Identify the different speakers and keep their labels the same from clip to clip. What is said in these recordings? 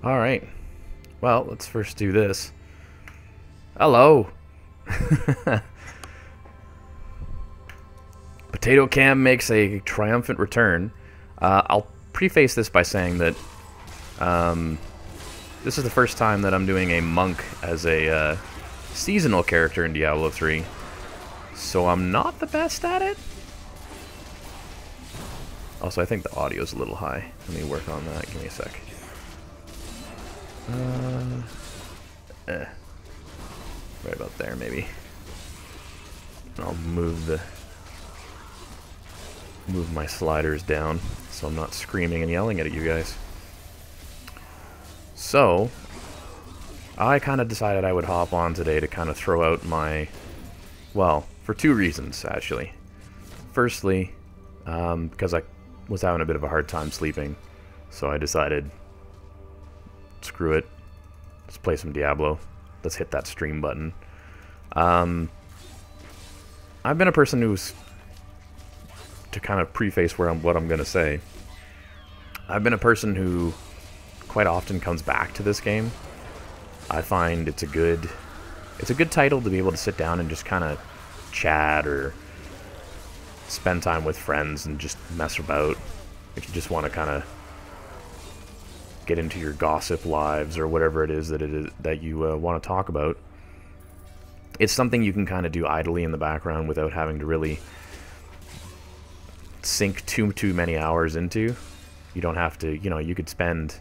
Speaker 1: Alright. Well, let's first do this. Hello! Potato Cam makes a triumphant return. I'll preface this by saying that this is the first time that I'm doing a monk as a seasonal character in Diablo 3. So I'm not the best at it. Also, I think the audio's a little high. Let me work on that. Give me a sec. Right about there, maybe. I'll move my sliders down so I'm not screaming and yelling at you guys. So, I kind of decided I would hop on today to kind of throw out my, well, for two reasons, actually. Firstly, because I was having a bit of a hard time sleeping, so I decided, screw it, let's play some Diablo. Let's hit that stream button. I've been a person who's, to kind of preface what I'm going to say, I've been a person who quite often comes back to this game. I find it's a good title to be able to sit down and just kind of chat or spend time with friends and just mess about. If you just want to kind of get into your gossip lives or whatever it is that you want to talk about. It's something you can kind of do idly in the background without having to really sink too many hours into. You don't have to, you know, you could spend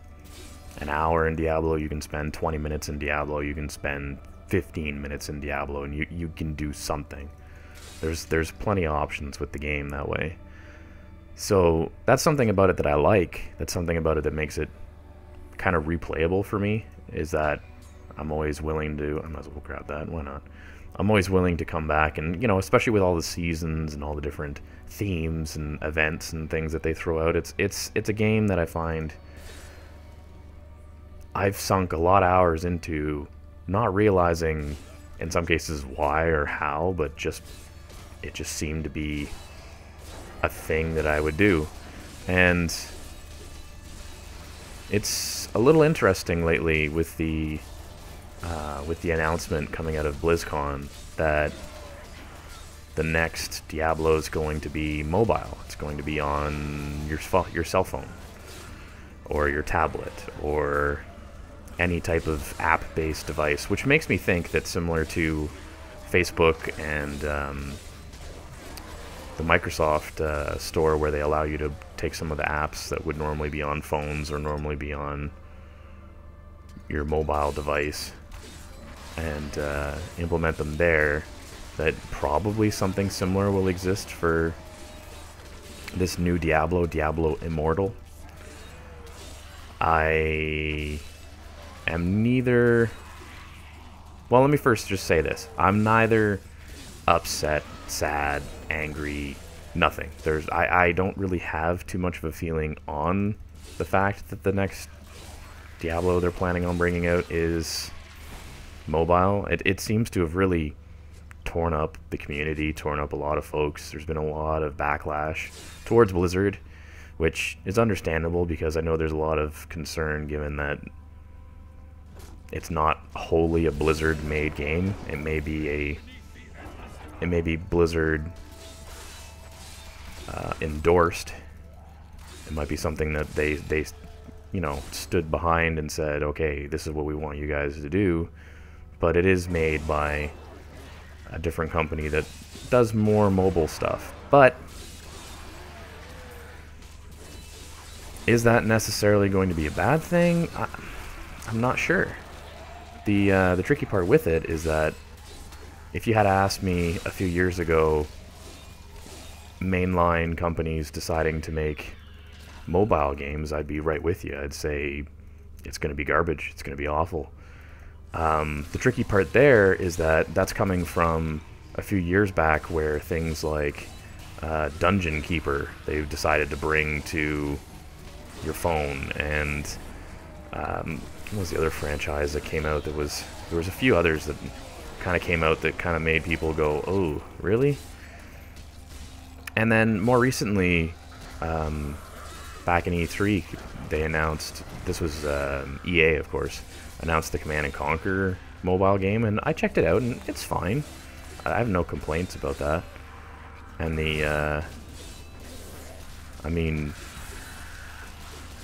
Speaker 1: an hour in Diablo, you can spend 20 minutes in Diablo, you can spend 15 minutes in Diablo, and you can do something. There's plenty of options with the game that way. So that's something about it that I like. That's something about it that makes it kind of replayable for me, is that I'm always willing to, I might as well grab that, why not? I'm always willing to come back and, you know, especially with all the seasons and all the different themes and events and things that they throw out, it's a game that I find I've sunk a lot of hours into, not realizing in some cases why or how, but it just seemed to be a thing that I would do. And it's a little interesting lately with the announcement coming out of BlizzCon that the next Diablo is going to be mobile. It's going to be on your cell phone or your tablet or any type of app-based device, which makes me think that similar to Facebook and the Microsoft store, where they allow you to take some of the apps that would normally be on phones or normally be on your mobile device and implement them there, that probably something similar will exist for this new Diablo Immortal. I am neither... Well, let me first just say this. I'm neither upset, sad, angry, nothing. I don't really have too much of a feeling on the fact that the next Diablo they're planning on bringing out is mobile. It seems to have really torn up the community, torn up a lot of folks. There's been a lot of backlash towards Blizzard, which is understandable because I know there's a lot of concern given that it's not wholly a Blizzard-made game. It may be Blizzard endorsed. It might be something that they you know, stood behind and said, okay, this is what we want you guys to do. But it is made by a different company that does more mobile stuff. But is that necessarily going to be a bad thing? I'm not sure. The tricky part with it is that if you had asked me a few years ago, mainline companies deciding to make mobile games, I'd be right with you. I'd say it's going to be garbage. It's going to be awful. The tricky part there is that that's coming from a few years back where things like Dungeon Keeper, they've decided to bring to your phone, and what was the other franchise that came out? There was a few others that kind of came out that kind of made people go, oh, really? And then more recently, back in E3, they announced, this was EA, of course, announced the Command and Conquer mobile game, and I checked it out, and it's fine. I have no complaints about that. And the, I mean,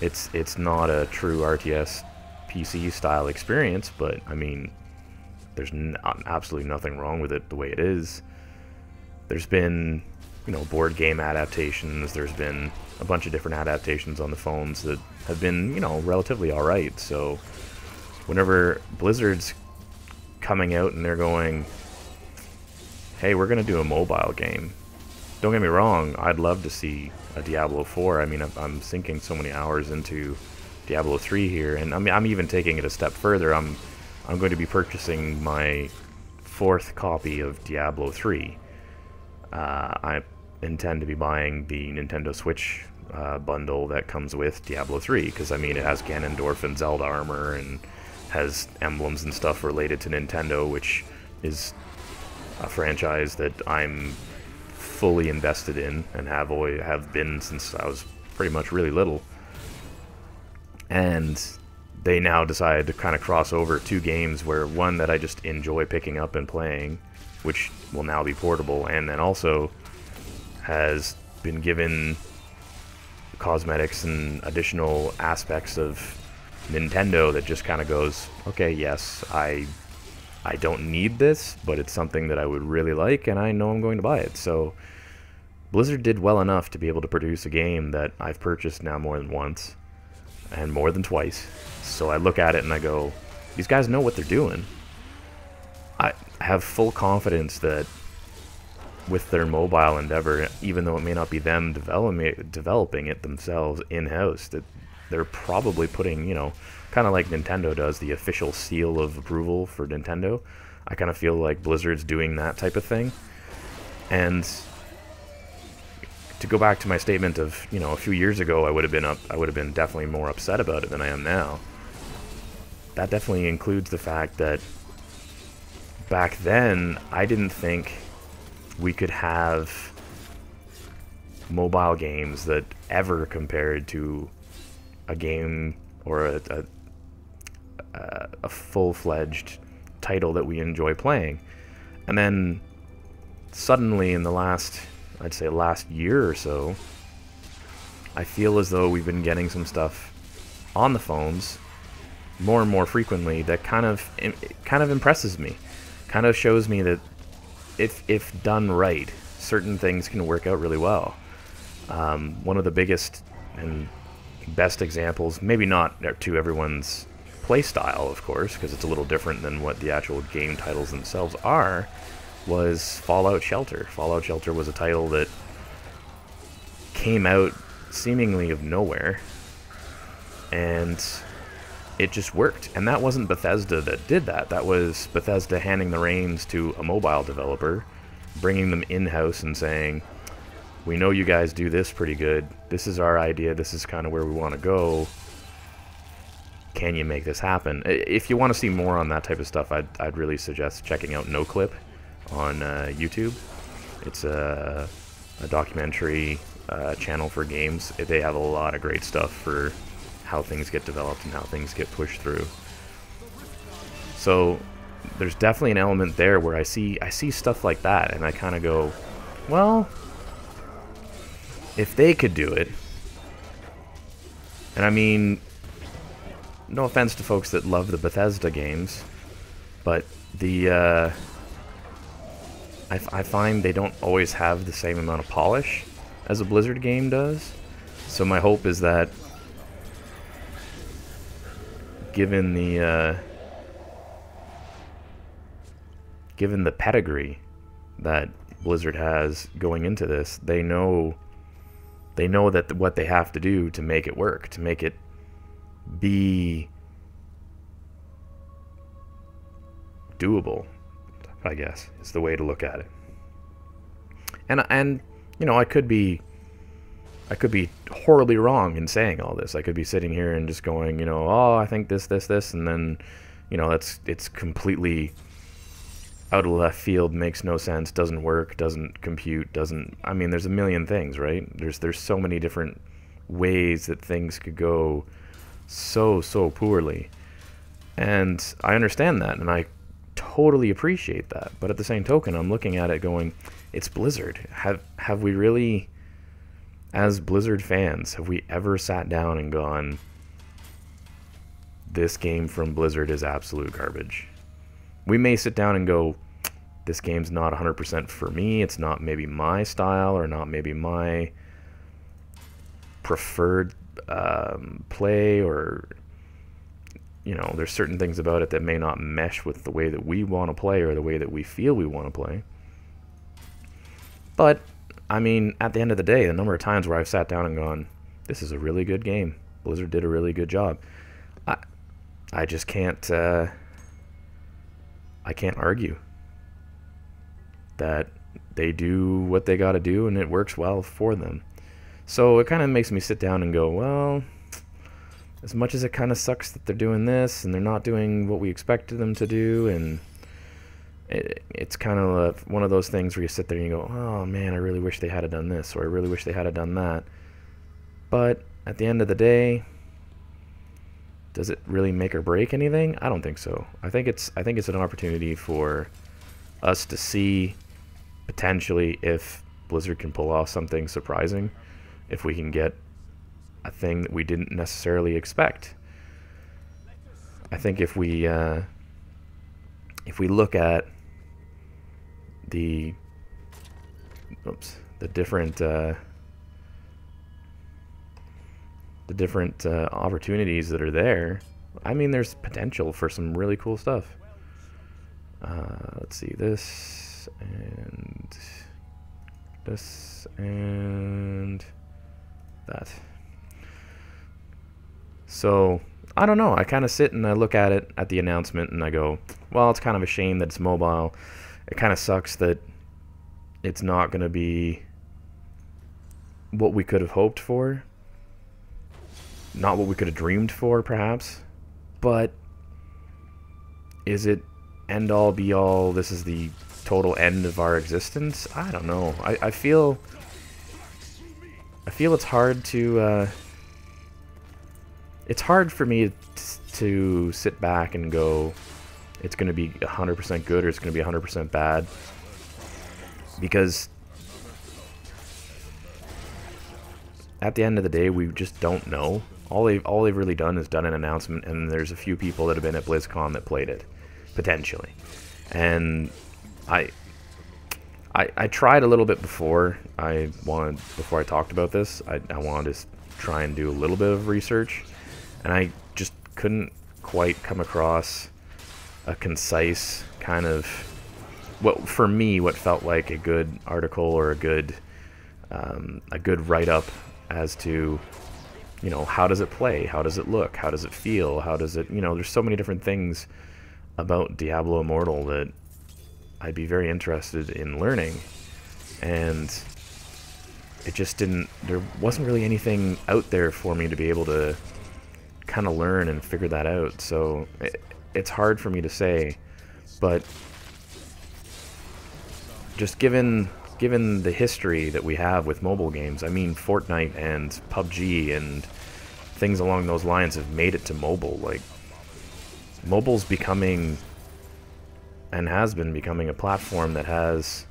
Speaker 1: it's not a true RTS PC style experience, but I mean, there's absolutely nothing wrong with it the way it is. There's been, you know, board game adaptations. There's been a bunch of different adaptations on the phones that have been, you know, relatively alright. So whenever Blizzard's coming out and they're going, hey, we're going to do a mobile game. Don't get me wrong, I'd love to see a Diablo 4. I mean, I'm sinking so many hours into Diablo 3 here, and I'm even taking it a step further. I'm going to be purchasing my 4th copy of Diablo 3. I intend to be buying the Nintendo Switch bundle that comes with Diablo 3, because I mean, it has Ganondorf and Zelda armor, and has emblems and stuff related to Nintendo, which is a franchise that I'm fully invested in and have been since I was pretty much really little. And they now decided to kind of cross over 2 games, where one that I just enjoy picking up and playing, which will now be portable, and then also has been given cosmetics and additional aspects of Nintendo that just kind of goes, okay, yes, I don't need this, but it's something that I would really like, and I know I'm going to buy it. So Blizzard did well enough to be able to produce a game that I've purchased now more than once, and more than twice. So I look at it and I go, these guys know what they're doing. I have full confidence that with their mobile endeavor, even though it may not be them developing it themselves in-house, that they're probably putting, you know, kind of like Nintendo does, the official seal of approval for Nintendo. I kind of feel like Blizzard's doing that type of thing. And to go back to my statement of, you know, a few years ago I would have been definitely more upset about it than I am now. That definitely includes the fact that back then I didn't think we could have mobile games that ever compared to a game or a full-fledged title that we enjoy playing. And then suddenly in the last, I'd say last year or so, I feel as though we've been getting some stuff on the phones more and more frequently that kind of impresses me. Kind of shows me that if done right, certain things can work out really well. One of the biggest and best examples, maybe not to everyone's play style, of course, because it's a little different than what the actual game titles themselves are, was Fallout Shelter. Fallout Shelter was a title that came out seemingly of nowhere, and it just worked. And that wasn't Bethesda that did that. That was Bethesda handing the reins to a mobile developer, bringing them in-house and saying, we know you guys do this pretty good. This is our idea. This is kind of where we want to go. Can you make this happen? If you want to see more on that type of stuff, I'd really suggest checking out NoClip on YouTube. It's a documentary channel for games. They have a lot of great stuff for how things get developed and how things get pushed through. So there's definitely an element there where I see stuff like that, and I kind of go, well, if they could do it, and I mean, no offense to folks that love the Bethesda games, but the I find they don't always have the same amount of polish as a Blizzard game does. So my hope is that given the pedigree that Blizzard has going into this, they know that what they have to do to make it work, to make it be doable, I guess, is the way to look at it. And you know, I could be horribly wrong in saying all this. I could be sitting here and just going, you know, oh, I think this, and then, you know, it's completely out of left field, makes no sense, doesn't work, doesn't compute, I mean, there's a million things, right? There's so many different ways that things could go so poorly. And I understand that, and I totally appreciate that. But at the same token, I'm looking at it going, it's Blizzard. Have we really, as Blizzard fans, have we ever sat down and gone, this game from Blizzard is absolute garbage? We may sit down and go, this game's not 100% for me, it's not maybe my style, or not maybe my preferred play, or, you know, there's certain things about it that may not mesh with the way that we want to play, or the way that we feel we want to play. But, I mean, at the end of the day, the number of times where I've sat down and gone, this is a really good game, Blizzard did a really good job, I just can't, I can't argue that they do what they got to do and it works well for them. So it kind of makes me sit down and go, well, as much as it kind of sucks that they're doing this and they're not doing what we expected them to do, and it's kind of one of those things where you sit there and you go, oh man, I really wish they had done this, or I really wish they had done that. But at the end of the day, does it really make or break anything? I don't think so. I think it's an opportunity for us to see potentially if Blizzard can pull off something surprising, if we can get a thing that we didn't necessarily expect. I think if we look at the different opportunities that are there, I mean, there's potential for some really cool stuff. Let's see, this and that. So I don't know, I kind of sit and I look at it, at the announcement, and I go, well, it's kind of a shame that it's mobile. It kind of sucks that it's not going to be what we could have hoped for, not what we could have dreamed for, perhaps. But is it end all be all, this is the total end of our existence? I don't know. I feel it's hard to it's hard for me to sit back and go, it's going to be 100% good or it's going to be 100% bad, because at the end of the day, we just don't know. All they've really done is done an announcement, and there's a few people that have been at BlizzCon that played it, potentially. And I tried a little bit before I talked about this. I wanted to try and do a little bit of research, and I just couldn't quite come across a concise kind of, what for me, what felt like a good article or a good write-up as to, you know, how does it play, how does it look, how does it feel, how does it, you know, there's so many different things about Diablo Immortal that I'd be very interested in learning, and it just didn't, there wasn't really anything out there for me to be able to kind of learn and figure that out. So it's hard for me to say, but just given the history that we have with mobile games, I mean, Fortnite and PUBG and things along those lines have made it to mobile. Like, mobile's becoming, and has been becoming, a platform that has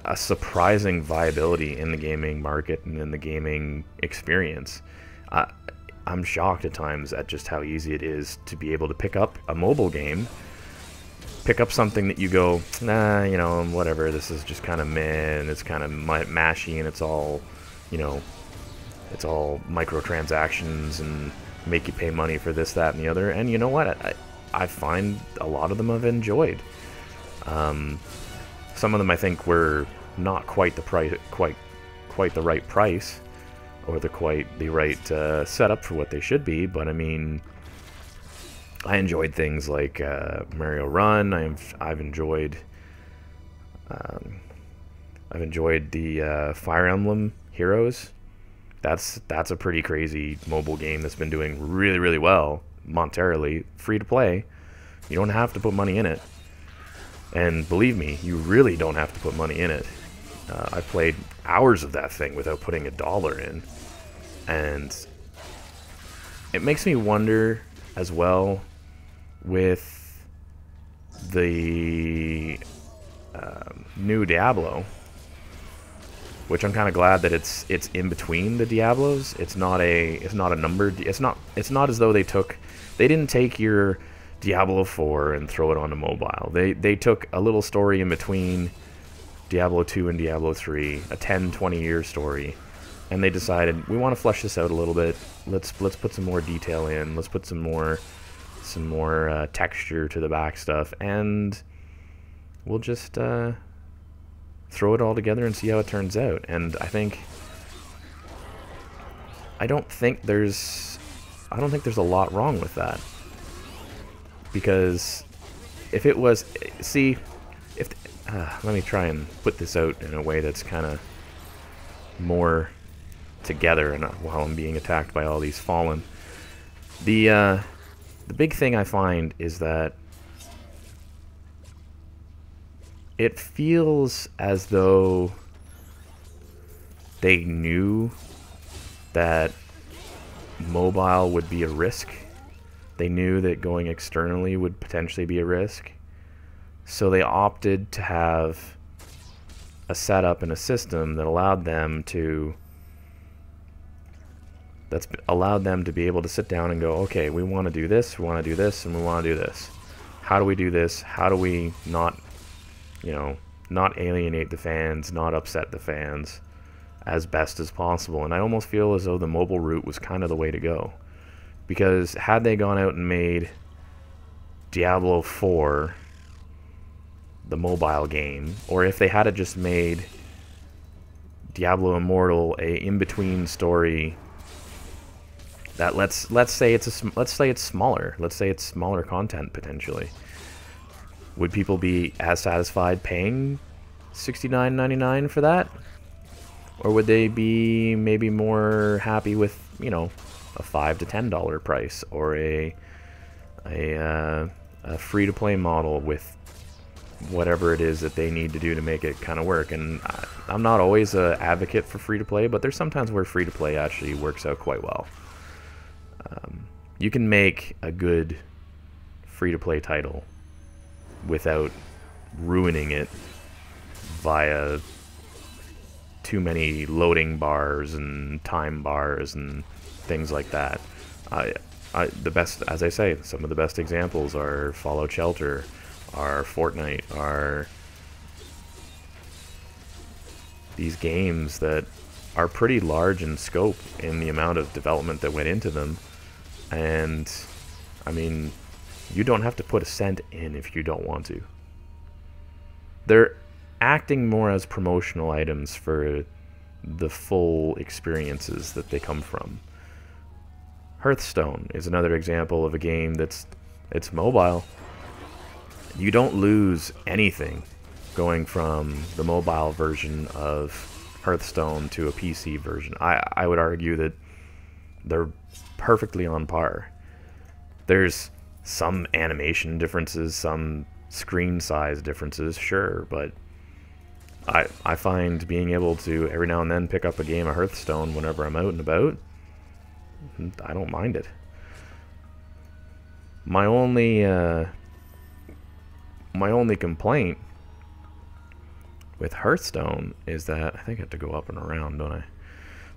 Speaker 1: a surprising viability in the gaming market and in the gaming experience. I'm shocked at times at just how easy it is to be able to pick up a mobile game, pick up something that you go, nah, you know, whatever, this is just kind of meh, and it's kind of mashy, and it's all, you know, it's all microtransactions and make you pay money for this, that, and the other. And you know what? I find a lot of them I've enjoyed. Some of them I think were not quite the price, quite the right price, or the right setup for what they should be. But I mean, I enjoyed things like Mario Run. I've enjoyed the Fire Emblem Heroes. That's a pretty crazy mobile game that's been doing really, really well monetarily, free to play. You don't have to put money in it, and believe me, you really don't have to put money in it. I played hours of that thing without putting $1 in, and it makes me wonder as well with the new Diablo, which I'm kind of glad that it's in between the Diablos. It's not a numbered. It's not as though they didn't take your Diablo 4 and throw it onto mobile. They took a little story in between Diablo 2 and Diablo 3, a 10-20 year story, and they decided we want to flesh this out a little bit. Let's put some more detail in. Let's put some more texture to the back stuff, and we'll just throw it all together and see how it turns out. And I don't think there's a lot wrong with that, because if it was, let me try and put this out in a way that's kind of more together, and while I'm being attacked by all these fallen. The big thing I find is that it feels as though they knew that mobile would be a risk. They knew that going externally would potentially be a risk. So they opted to have a setup and a system that allowed them to be able to sit down and go, okay, we want to do this, we want to do this, and we want to do this. How do we do this? How do we not alienate the fans, not upset the fans as best as possible? And I almost feel as though the mobile route was kind of the way to go. Because had they gone out and made Diablo 4 the mobile game, or if they had just made Diablo Immortal a in-between story that let's say it's smaller, let's say it's smaller content potentially, would people be as satisfied paying $69.99 for that? Or would they be maybe more happy with, a $5 to $10 price, or a free-to-play model with whatever it is that they need to do to make it kind of work? And I'm not always an advocate for free-to-play, but there's sometimes where free-to-play actually works out quite well. You can make a good free-to-play title without ruining it via too many loading bars and time bars and things like that. The best, as I say, some of the best examples are Fallout Shelter, are Fortnite, are these games that are pretty large in scope in the amount of development that went into them. And I mean, you don't have to put a cent in if you don't want to. They're acting more as promotional items for the full experiences that they come from. Hearthstone is another example of a game it's mobile. You don't lose anything going from the mobile version of Hearthstone to a PC version. I would argue that they're perfectly on par. There's some animation differences, some screen size differences, sure, but I find being able to every now and then pick up a game of Hearthstone whenever I'm out and about, I don't mind it. My only complaint with Hearthstone is that, I think I have to go up and around, don't I?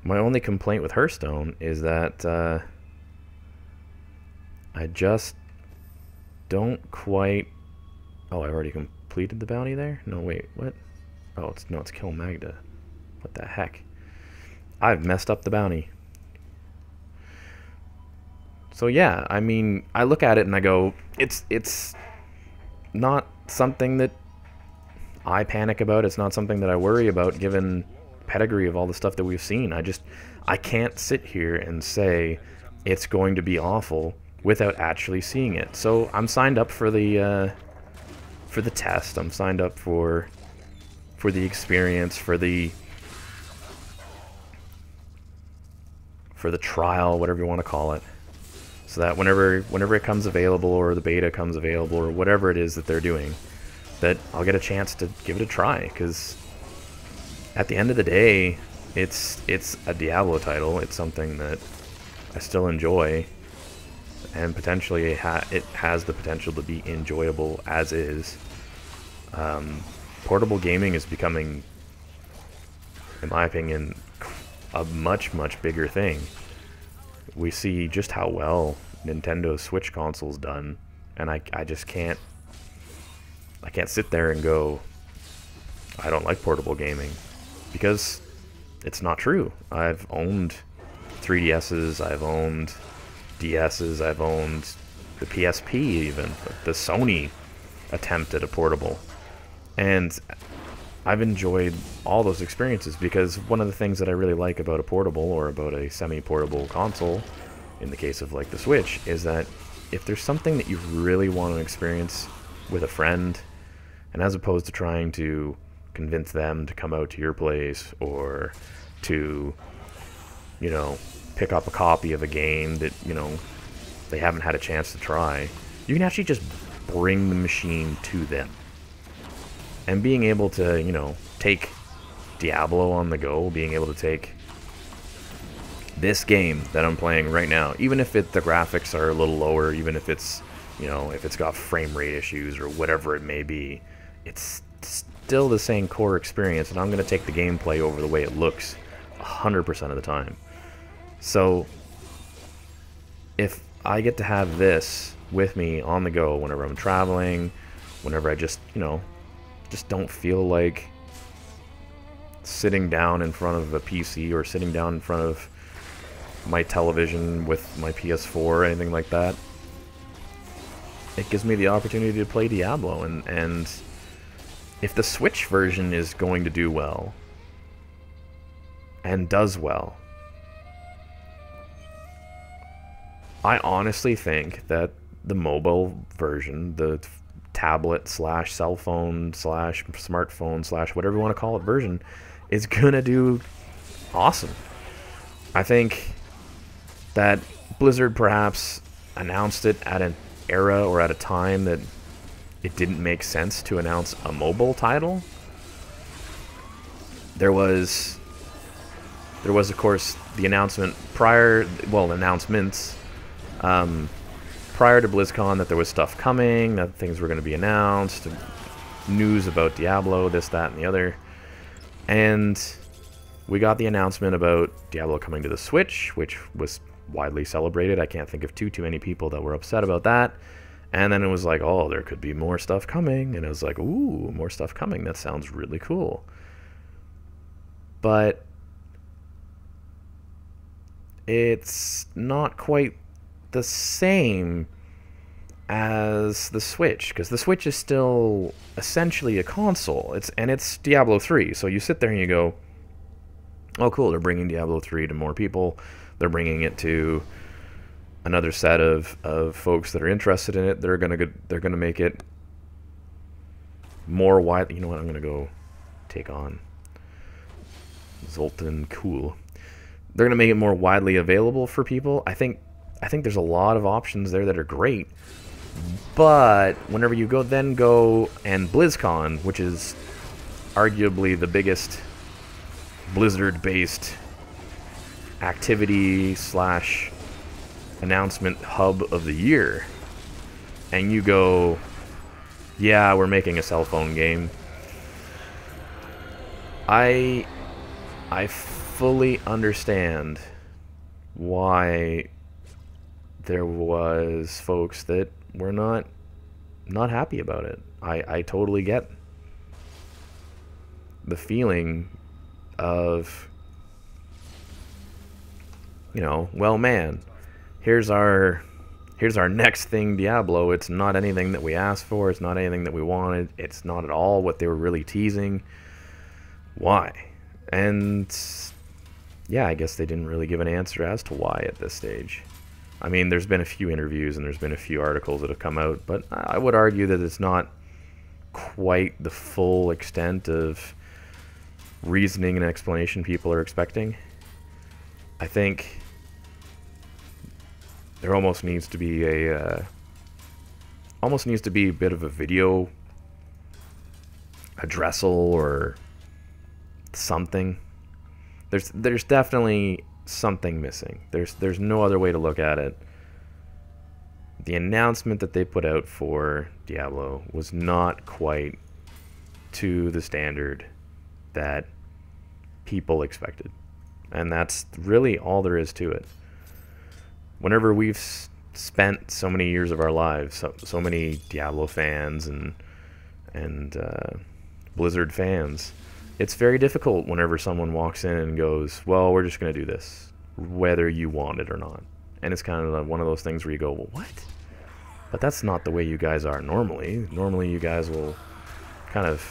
Speaker 1: My only complaint with Hearthstone is that I just don't quite... Oh, I already completed the bounty there? No, wait, what? Oh, it's Kill Magda. What the heck? I've messed up the bounty. So yeah, I mean, I look at it and I go, it's not something that I panic about. It's not something that I worry about, given pedigree of all the stuff that we've seen. I can't sit here and say it's going to be awful without actually seeing it. So I'm signed up for the test. I'm signed up for the experience, for the trial, whatever you want to call it. So that whenever it comes available, or the beta comes available, or whatever it is that they're doing, that I'll get a chance to give it a try, because at the end of the day, it's a Diablo title. It's something that I still enjoy, and potentially it has the potential to be enjoyable as is. Portable gaming is becoming, in my opinion, a much bigger thing. We see just how well Nintendo's Switch console's done, and I just can't sit there and go, I don't like portable gaming, because it's not true. I've owned 3DSs, I've owned DSs, I've owned the PSP, even the Sony attempt at a portable, and I've enjoyed all those experiences, because one of the things that I really like about a portable, or about a semi-portable console, in the case of like the Switch, is that if there's something that you really want to experience with a friend, and as opposed to trying to convince them to come out to your place, or to, you know, pick up a copy of a game that, you know, they haven't had a chance to try, you can actually just bring the machine to them. And being able to, you know, take Diablo on the go, being able to take this game that I'm playing right now, even if the graphics are a little lower, even if it's, you know, if it's got frame rate issues or whatever it may be, it's still the same core experience, and I'm going to take the gameplay over the way it looks 100% of the time. So if I get to have this with me on the go whenever I'm traveling, whenever I just, you know, just don't feel like sitting down in front of a PC or sitting down in front of my television with my PS4 or anything like that, it gives me the opportunity to play Diablo. And if the Switch version is going to do well, and does well, I honestly think that the mobile version, the tablet slash cell phone slash smartphone slash whatever you want to call it version, is gonna do awesome. I think that Blizzard perhaps announced it at an era or at a time that it didn't make sense to announce a mobile title. There was of course the announcement announcements prior to BlizzCon that there was stuff coming, that things were going to be announced, news about Diablo, this, that, and the other. And we got the announcement about Diablo coming to the Switch, which was widely celebrated. I can't think of too many people that were upset about that. And then it was like, oh, there could be more stuff coming. And it was like, ooh, more stuff coming. That sounds really cool. But it's not quite the same as the Switch, because the Switch is still essentially a console. It's Diablo 3, so you sit there and you go, oh cool, they're bringing Diablo 3 to more people, they're bringing it to another set of folks that are interested in it, they're gonna make it more wide. You know what, I'm gonna go take on Zoltan Cool. They're gonna make it more widely available for people. I think there's a lot of options there that are great, but whenever you go and BlizzCon, which is arguably the biggest Blizzard-based activity slash announcement hub of the year, and you go, yeah, we're making a cell phone game. I fully understand why there was folks that were not happy about it. I totally get the feeling of, you know, well, man, here's our next thing, Diablo. It's not anything that we asked for. It's not anything that we wanted. It's not at all what they were really teasing. Why? And yeah, I guess they didn't really give an answer as to why at this stage. I mean, there's been a few interviews and there's been a few articles that have come out, but I would argue that it's not quite the full extent of reasoning and explanation people are expecting. I think there almost needs to be a bit of a video addressal or something. There's definitely something missing. There's no other way to look at it. The announcement that they put out for Diablo was not quite to the standard that people expected. And that's really all there is to it. Whenever we've spent so many years of our lives, so many Diablo fans and Blizzard fans, it's very difficult whenever someone walks in and goes, well, we're just going to do this, whether you want it or not. And it's kind of one of those things where you go, well, what? But that's not the way you guys are normally. Normally you guys will kind of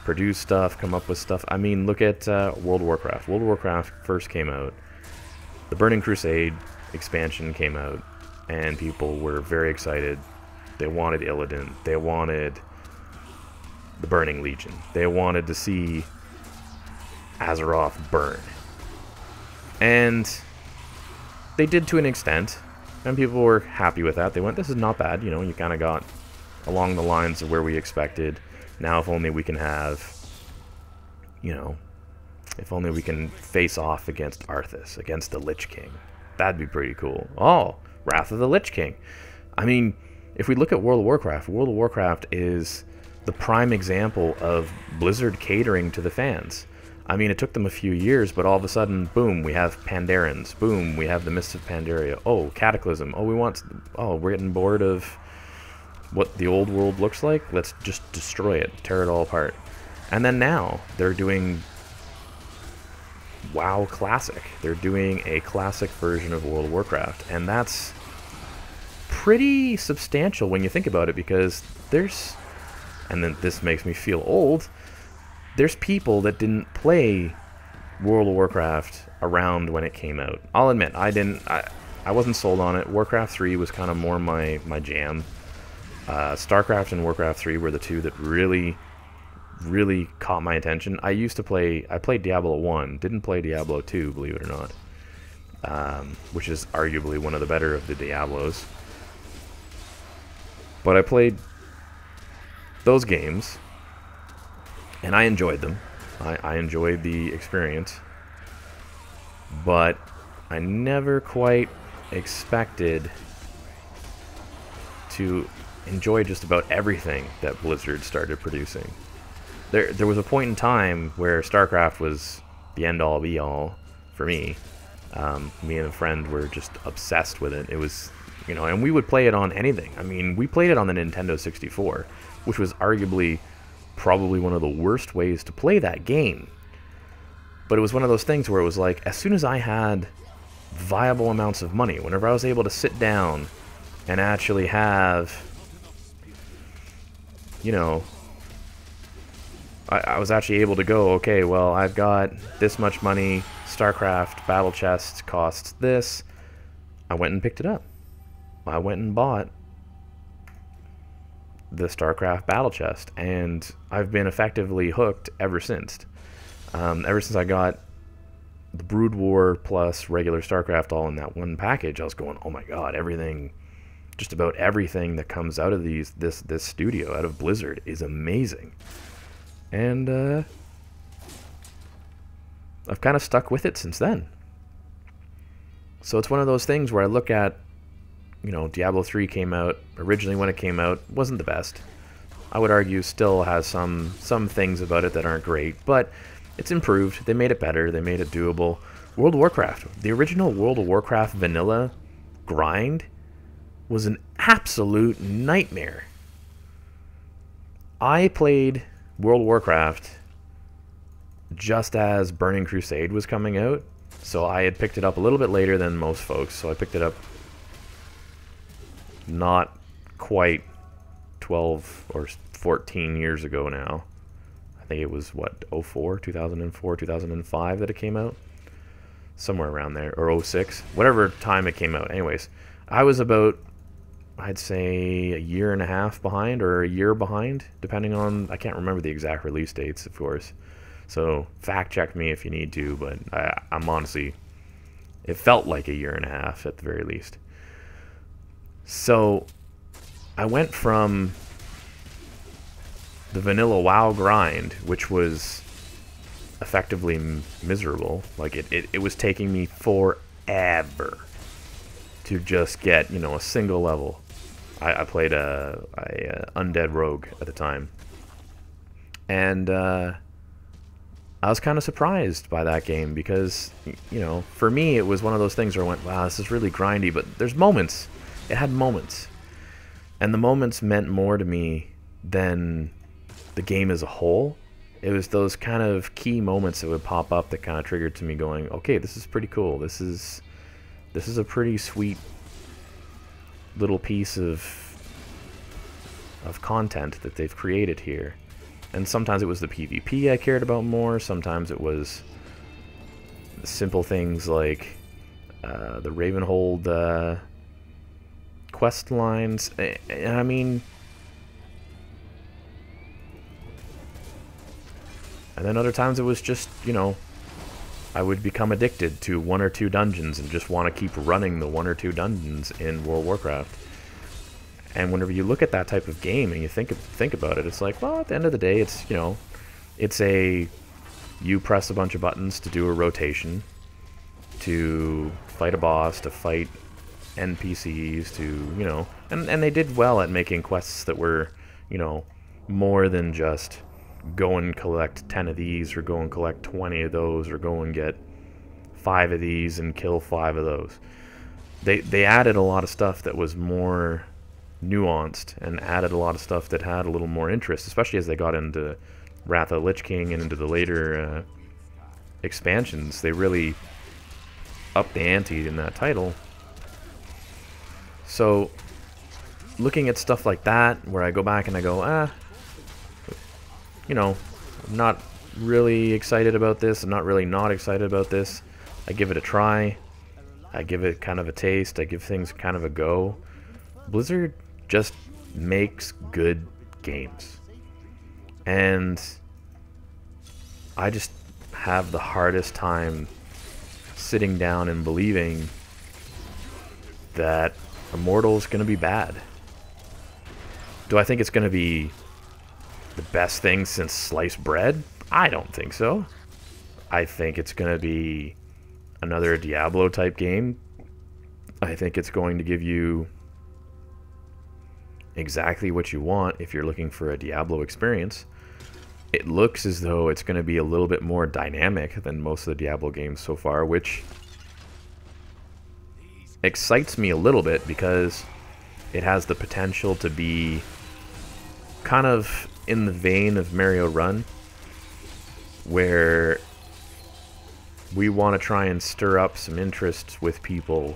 Speaker 1: produce stuff, come up with stuff. I mean, look at World of Warcraft. World of Warcraft first came out. The Burning Crusade expansion came out, and people were very excited. They wanted Illidan. They wanted the Burning Legion. They wanted to see Azeroth burn. And they did to an extent, and people were happy with that. They went, this is not bad, you know, you kind of got along the lines of where we expected. Now if only we can have, you know, if only we can face off against Arthas, against the Lich King. That'd be pretty cool. Oh, Wrath of the Lich King. I mean, if we look at World of Warcraft is the prime example of Blizzard catering to the fans. I mean, it took them a few years, but all of a sudden, boom, we have Pandarans. Boom, we have the Mists of Pandaria. Oh, Cataclysm. Oh, we're getting bored of what the old world looks like. Let's just destroy it, tear it all apart. And then now, they're doing WoW Classic. They're doing a classic version of World of Warcraft. And that's pretty substantial when you think about it, because there's, and then this makes me feel old, there's people that didn't play World of Warcraft around when it came out. I'll admit, I wasn't sold on it. Warcraft 3 was kind of more my jam. StarCraft and Warcraft 3 were the two that really caught my attention. I played Diablo 1, didn't play Diablo 2, believe it or not, which is arguably one of the better of the Diablos. But I played those games, and I enjoyed them. I enjoyed the experience, but I never quite expected to enjoy just about everything that Blizzard started producing. There was a point in time where StarCraft was the end-all be-all for me. Me and a friend were just obsessed with it. It was, you know, and we would play it on anything. I mean, we played it on the Nintendo 64, which was arguably probably one of the worst ways to play that game. But it was one of those things where it was like, as soon as I had viable amounts of money, whenever I was able to sit down and actually have, you know, I was actually able to go, okay, well, I've got this much money, StarCraft Battle Chest costs this, I went and picked it up. I went and bought the StarCraft Battle Chest, and I've been effectively hooked ever since. Ever since I got the Brood War plus regular StarCraft all in that one package, I was going, oh my god, everything, just about everything that comes out of this studio, out of Blizzard, is amazing. And I've kind of stuck with it since then. So it's one of those things where I look at, you know, Diablo 3 came out, originally when it came out, wasn't the best. I would argue still has some things about it that aren't great, but it's improved. They made it better. They made it doable. World of Warcraft, the original World of Warcraft vanilla grind was an absolute nightmare. I played World of Warcraft just as Burning Crusade was coming out, so I had picked it up a little bit later than most folks, so I picked it up not quite 12 or 14 years ago now. I think it was, what, 2004, 2005 that it came out? Somewhere around there, or 06, whatever time it came out. Anyways, I was about, I'd say, a year and a half behind, or a year behind, depending on, I can't remember the exact release dates, of course. So fact check me if you need to, but I'm honestly, it felt like a year and a half at the very least. So I went from the vanilla WoW grind, which was effectively miserable. Like, it was taking me forever to just get, you know, a single level. I played a undead rogue at the time, and I was kind of surprised by that game because, you know, for me it was one of those things where I went, wow, this is really grindy, but there's moments. It had moments, and the moments meant more to me than the game as a whole. It was those kind of key moments that would pop up that kind of triggered to me going, okay, this is pretty cool. This is a pretty sweet little piece of content that they've created here. And sometimes it was the PvP I cared about more. Sometimes it was simple things like the Ravenhold quest lines. And I mean, and then other times it was just, you know, I would become addicted to 1 or 2 dungeons and just want to keep running the 1 or 2 dungeons in World of Warcraft. And whenever you look at that type of game and you think about it, it's like, well, at the end of the day, it's, you know, it's you press a bunch of buttons to do a rotation, to fight a boss, to fight NPCs, to, you know, and they did well at making quests that were, you know, more than just go and collect 10 of these, or go and collect 20 of those, or go and get 5 of these and kill 5 of those. They added a lot of stuff that was more nuanced, and added a lot of stuff that had a little more interest, especially as they got into Wrath of the Lich King and into the later expansions. They really upped the ante in that title. So looking at stuff like that, where I go back and I go, you know, I'm not really excited about this, I'm not really not excited about this. I give it a try, I give it kind of a taste, I give things kind of a go. Blizzard just makes good games, and I just have the hardest time sitting down and believing that Immortal is going to be bad. Do I think it's going to be the best thing since sliced bread? I don't think so. I think it's going to be another Diablo type game. I think it's going to give you exactly what you want if you're looking for a Diablo experience. It looks as though it's going to be a little bit more dynamic than most of the Diablo games so far, which excites me a little bit because it has the potential to be kind of in the vein of Mario Run, where we want to try and stir up some interest with people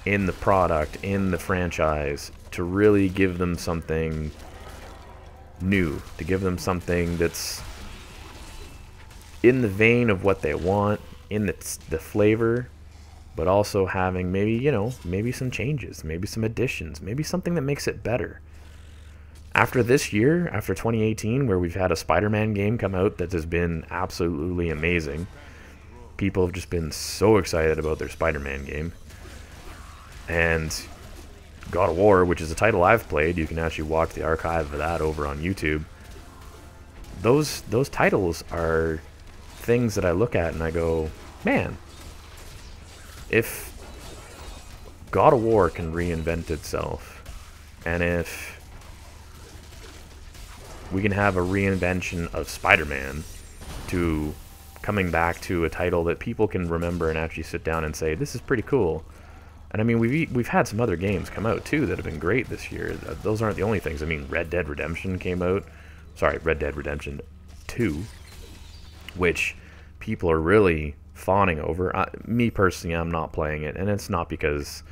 Speaker 1: in the product, in the franchise, to really give them something new, to give them something that's in the vein of what they want, in the flavor, but also having maybe, you know, maybe some changes, maybe some additions, maybe something that makes it better. After this year, after 2018, where we've had a Spider-Man game come out that has been absolutely amazing, people have just been so excited about their Spider-Man game. And God of War, which is a title I've played, you can actually watch the archive of that over on YouTube. Those titles are things that I look at and I go, man, if God of War can reinvent itself, and if we can have a reinvention of Spider-Man to coming back to a title that people can remember and actually sit down and say, this is pretty cool. And I mean, we've had some other games come out too that have been great this year. Those aren't the only things. I mean, Red Dead Redemption came out. Sorry, Red Dead Redemption 2, which people are really fawning over. Me personally, I'm not playing it, and it's not because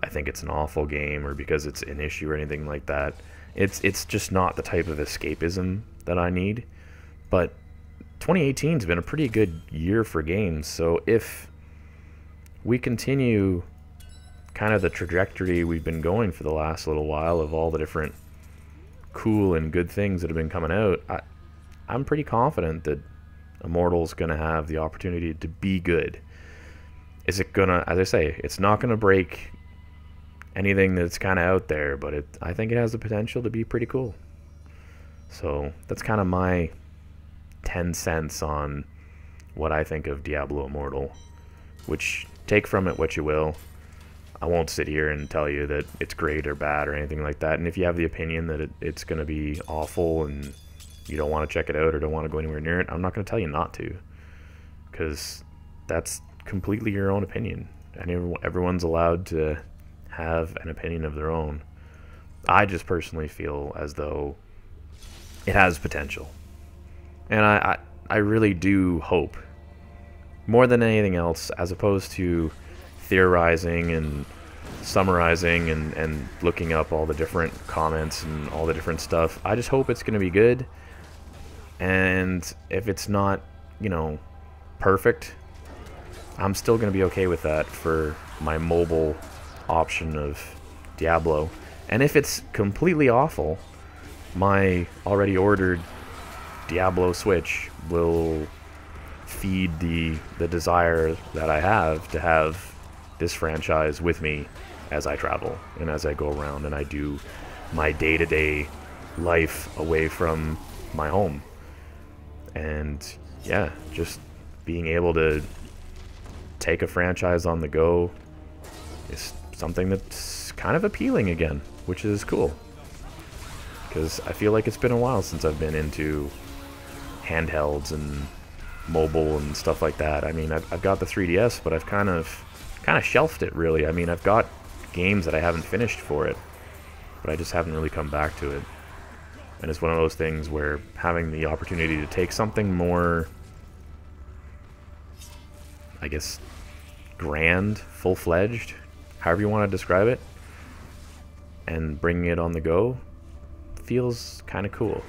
Speaker 1: I think it's an awful game or because it's an issue or anything like that. It's just not the type of escapism that I need. But 2018 has been a pretty good year for games, so if we continue kind of the trajectory we've been going for the last little while of all the different cool and good things that have been coming out, I'm pretty confident that Immortal's going to have the opportunity to be good. Is it going to, as I say, it's not going to break anything that's kind of out there, but I think it has the potential to be pretty cool. So that's kind of my 10 cents on what I think of Diablo Immortal, which, take from it what you will. I won't sit here and tell you that it's great or bad or anything like that, and if you have the opinion that it's going to be awful and you don't want to check it out or don't want to go anywhere near it, I'm not going to tell you not to, because that's completely your own opinion, and everyone's allowed to have an opinion of their own. I just personally feel as though it has potential, and I really do hope, more than anything else, as opposed to theorizing and summarizing and looking up all the different comments and all the different stuff, I just hope it's going to be good. And if it's not, you know, perfect, I'm still going to be okay with that for my mobile option of Diablo. And if it's completely awful, my already ordered Diablo Switch will feed the desire that I have to have this franchise with me as I travel and as I go around and I do my day-to-day life away from my home. And yeah, just being able to take a franchise on the go is something that's kind of appealing again, which is cool, because I feel like it's been a while since I've been into handhelds and mobile and stuff like that. I mean, I've got the 3DS, but I've kind of shelved it, really. I mean, I've got games that I haven't finished for it, but I just haven't really come back to it. And it's one of those things where having the opportunity to take something more, I guess, grand, full-fledged, however you want to describe it, and bringing it on the go feels kind of cool.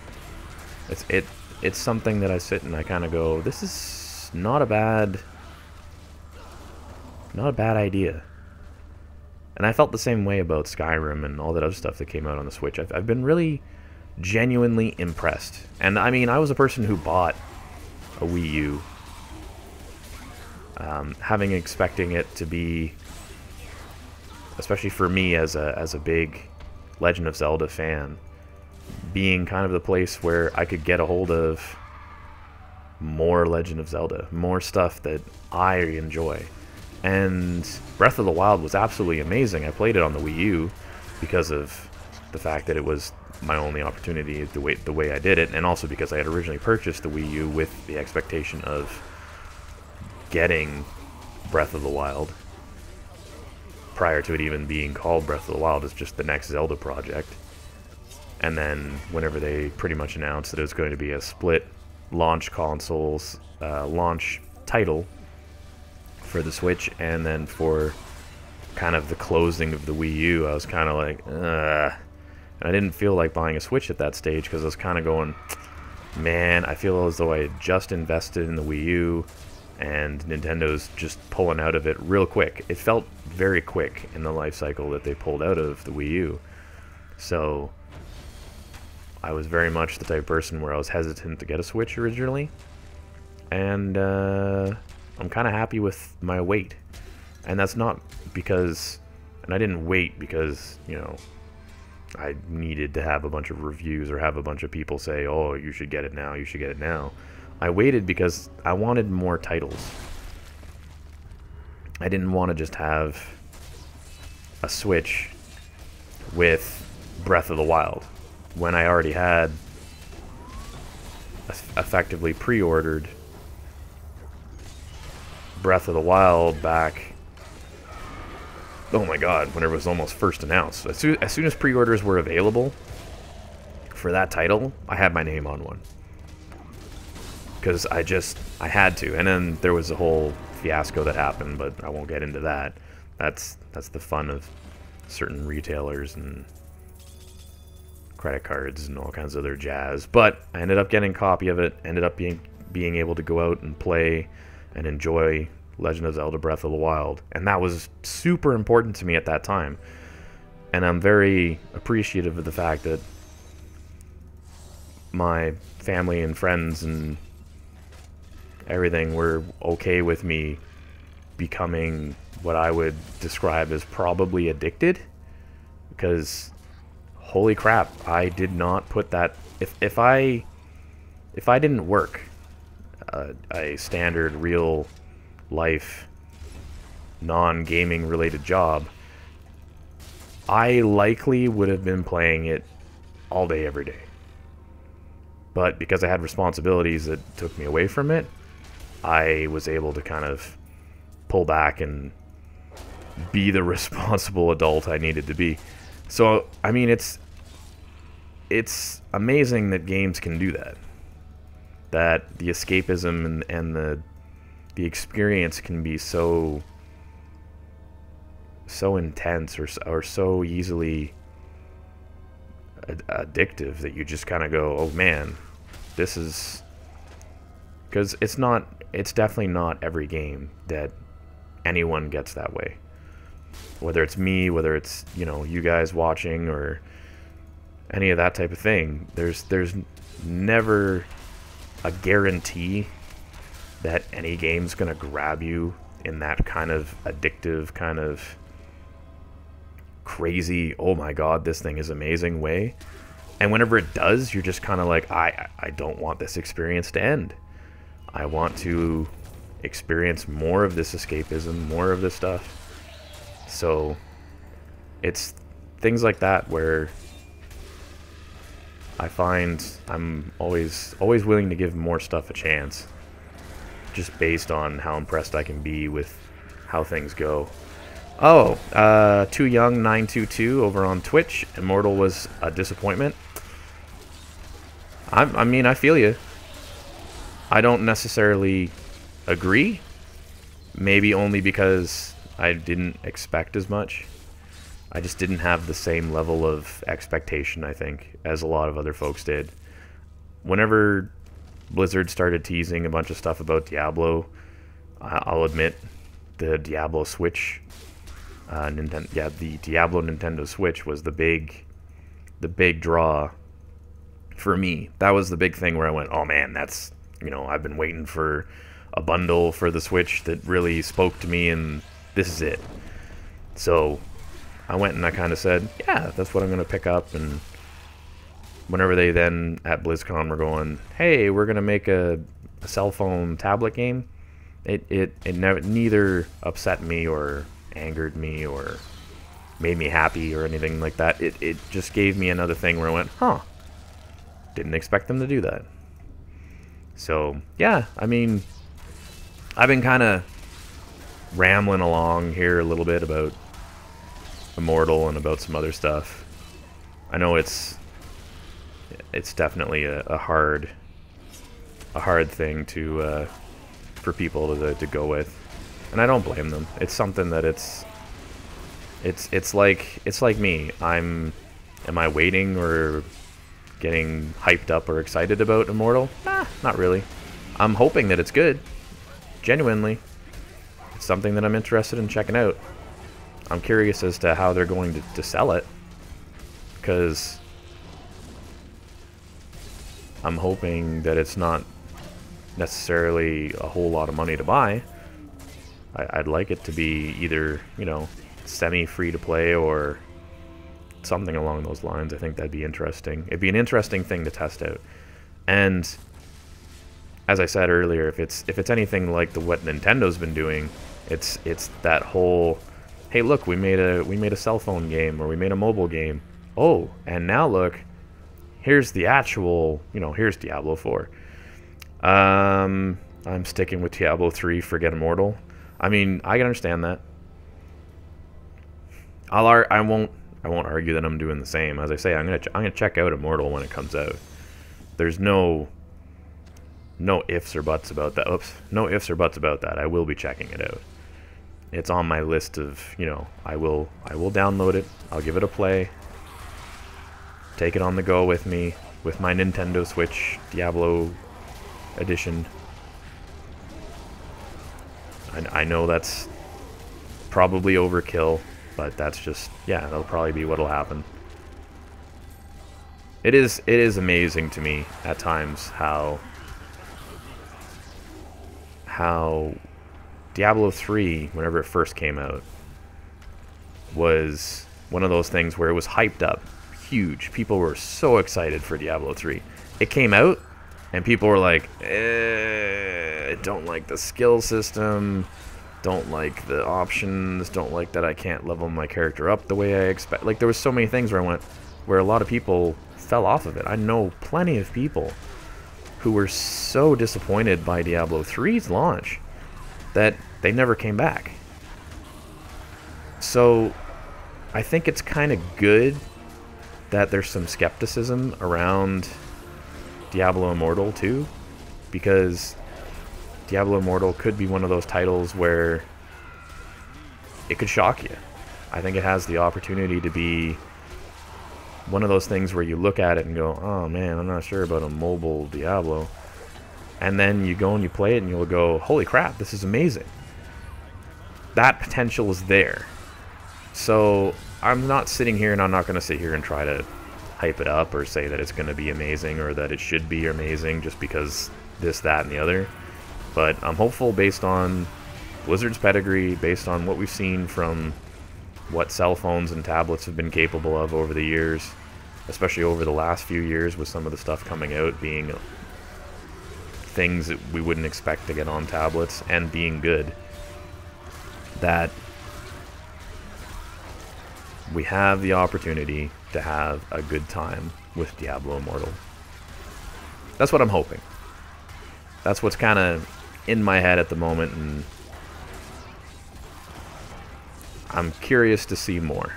Speaker 1: It's something that I sit and I kind of go, this is not a bad idea. And I felt the same way about Skyrim and all that other stuff that came out on the Switch. I've been really genuinely impressed. And I mean, I was a person who bought a Wii U, expecting it to be, especially for me as a big Legend of Zelda fan, being kind of the place where I could get a hold of more Legend of Zelda, more stuff that I enjoy. And Breath of the Wild was absolutely amazing. I played it on the Wii U because of the fact that it was my only opportunity the way I did it, and also because I had originally purchased the Wii U with the expectation of getting Breath of the Wild prior to it even being called Breath of the Wild. It's just the next Zelda project. And then whenever they pretty much announced that it was going to be a split launch consoles, launch title for the Switch, and then for kind of the closing of the Wii U, I was kind of like, ugh. And I didn't feel like buying a Switch at that stage, because I was kind of going, man, I feel as though I had just invested in the Wii U, and Nintendo's just pulling out of it real quick. It felt very quick in the life cycle that they pulled out of the Wii U. So I was very much the type of person where I was hesitant to get a Switch originally, and I'm kind of happy with my wait. And that's not because, and I didn't wait because, you know, I needed to have a bunch of reviews or have a bunch of people say, oh, you should get it now, you should get it now. I waited because I wanted more titles. I didn't want to just have a Switch with Breath of the Wild when I already had effectively pre-ordered Breath of the Wild back, oh my god, whenever it was almost first announced. As soon as pre-orders were available for that title, I had my name on one. Because I had to. And then there was a whole fiasco that happened, but I won't get into that. That's the fun of certain retailers and credit cards and all kinds of other jazz. But I ended up getting a copy of it, ended up being able to go out and play and enjoy Legend of Zelda Breath of the Wild. And that was super important to me at that time. And I'm very appreciative of the fact that my family and friends and everything were okay with me becoming what I would describe as probably addicted. Because holy crap, I did not put that, if I didn't work a standard real life non-gaming related job, I likely would have been playing it all day, every day. But because I had responsibilities that took me away from it, I was able to kind of pull back and be the responsible adult I needed to be. So, I mean, it's amazing that games can do that. That the escapism and the experience can be so intense or so easily addictive that you just kind of go, oh man, this is... Because it's definitely not every game that anyone gets that way. Whether it's me, whether it's, you know, you guys watching or any of that type of thing, there's never a guarantee that any game's gonna grab you in that kind of addictive, kind of crazy, oh my god, this thing is amazing way. And whenever it does, you're just kind of like, I don't want this experience to end. I want to experience more of this escapism, more of this stuff. So it's things like that where I find I'm always willing to give more stuff a chance, just based on how impressed I can be with how things go. Oh, Too Young 922 over on Twitch. Immortal was a disappointment. I mean, I feel you. I don't necessarily agree. Maybe only because I didn't expect as much. I just didn't have the same level of expectation, I think, as a lot of other folks did. Whenever Blizzard started teasing a bunch of stuff about Diablo, I'll admit the Diablo Switch, the Diablo Nintendo Switch was the big draw for me. That was the big thing where I went, oh man, that's, you know, I've been waiting for a bundle for the Switch that really spoke to me, and this is it. So I went and I kind of said, yeah, that's what I'm going to pick up. And whenever they then at BlizzCon were going, hey, we're going to make a cell phone tablet game, it neither upset me or angered me or made me happy or anything like that. It just gave me another thing where I went, huh, didn't expect them to do that. So yeah, I mean, I've been kind of rambling along here a little bit about Immortal and about some other stuff. I know it's definitely a hard thing to for people to go with, and I don't blame them. It's something that it's like me. Am I waiting or getting hyped up or excited about Immortal? Nah, not really. I'm hoping that it's good. Genuinely, it's something that I'm interested in checking out. I'm curious as to how they're going to sell it, because I'm hoping that it's not necessarily a whole lot of money to buy. I'd like it to be either, you know, semi-free to play or something along those lines. I think that'd be interesting. It'd be an interesting thing to test out. And as I said earlier, if it's anything like what Nintendo's been doing, it's that whole, hey, look, we made a cell phone game, or we made a mobile game. Oh, and now look, here's the actual, you know, here's Diablo 4. I'm sticking with Diablo 3. Forget Immortal. I mean, I can understand that. I won't argue that I'm doing the same. As I say, I'm gonna check out Immortal when it comes out. There's no ifs or buts about that. Oops, no ifs or buts about that. I will be checking it out. It's on my list of, you know, I will download it. I'll give it a play. Take it on the go with me with my Nintendo Switch Diablo edition. I know that's probably overkill, but that's just, yeah, that'll probably be what'll happen. It is amazing to me at times how Diablo 3, whenever it first came out, was one of those things where it was hyped up huge. People were so excited for Diablo 3. It came out, And people were like, don't like the skill system, don't like the options, don't like that I can't level my character up the way I expect. Like, there was so many things where I went, where a lot of people fell off of it. I know plenty of people who were so disappointed by Diablo 3's launch that they never came back. So I think it's kind of good that there's some skepticism around Diablo Immortal too, because Diablo Immortal could be one of those titles where it could shock you. I think it has the opportunity to be one of those things where you look at it and go, oh man, I'm not sure about a mobile Diablo. And then you go and you play it and you'll go, holy crap, this is amazing. That potential is there. So I'm not sitting here, and I'm not going to sit here and try to hype it up or say that it's going to be amazing or that it should be amazing just because this, that, and the other. But I'm hopeful based on Blizzard's pedigree, based on what we've seen from what cell phones and tablets have been capable of over the years, especially over the last few years with some of the stuff coming out being things that we wouldn't expect to get on tablets and being good, that we have the opportunity to have a good time with Diablo Immortal. That's what I'm hoping. That's what's kind of in my head at the moment, and I'm curious to see more.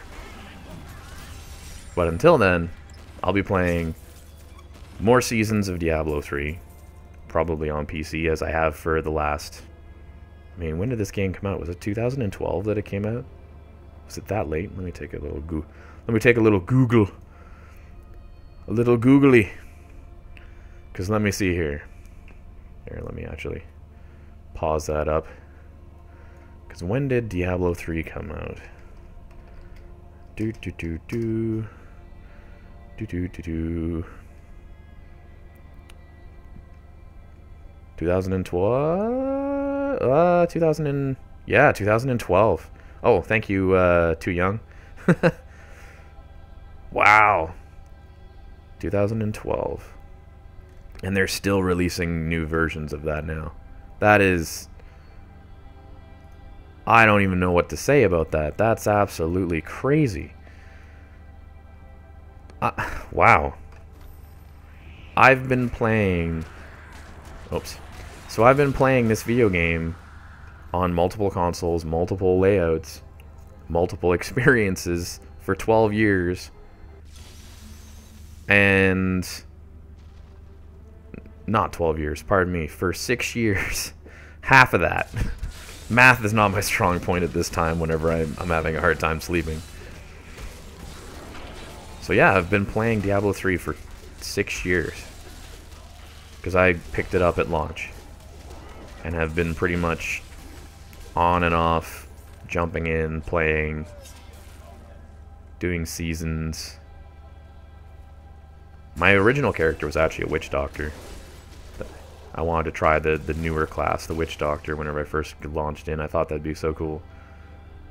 Speaker 1: But until then, I'll be playing more seasons of Diablo 3, probably on PC, as I have for the last... I mean, when did this game come out? Was it 2012 that it came out? Was it that late? Let me take a little Google. A little googly. Because let me see here. Here, let me actually pause that up. Because when did Diablo 3 come out? 2012? 2012. Oh, thank you, Too Young. Wow. 2012. And they're still releasing new versions of that now. That is... I don't even know what to say about that. That's absolutely crazy. Wow. I've been playing... Oops. So I've been playing this video game on multiple consoles, multiple layouts, multiple experiences for 12 years. And... Not 12 years, pardon me. For 6 years. Half of that. Math is not my strong point at this time whenever I'm having a hard time sleeping. So yeah, I've been playing Diablo 3 for 6 years. Because I picked it up at launch. And have been pretty much on and off, jumping in, playing, doing seasons. My original character was actually a witch doctor. I wanted to try the newer class, the Witch Doctor, whenever I first launched in. I thought that'd be so cool.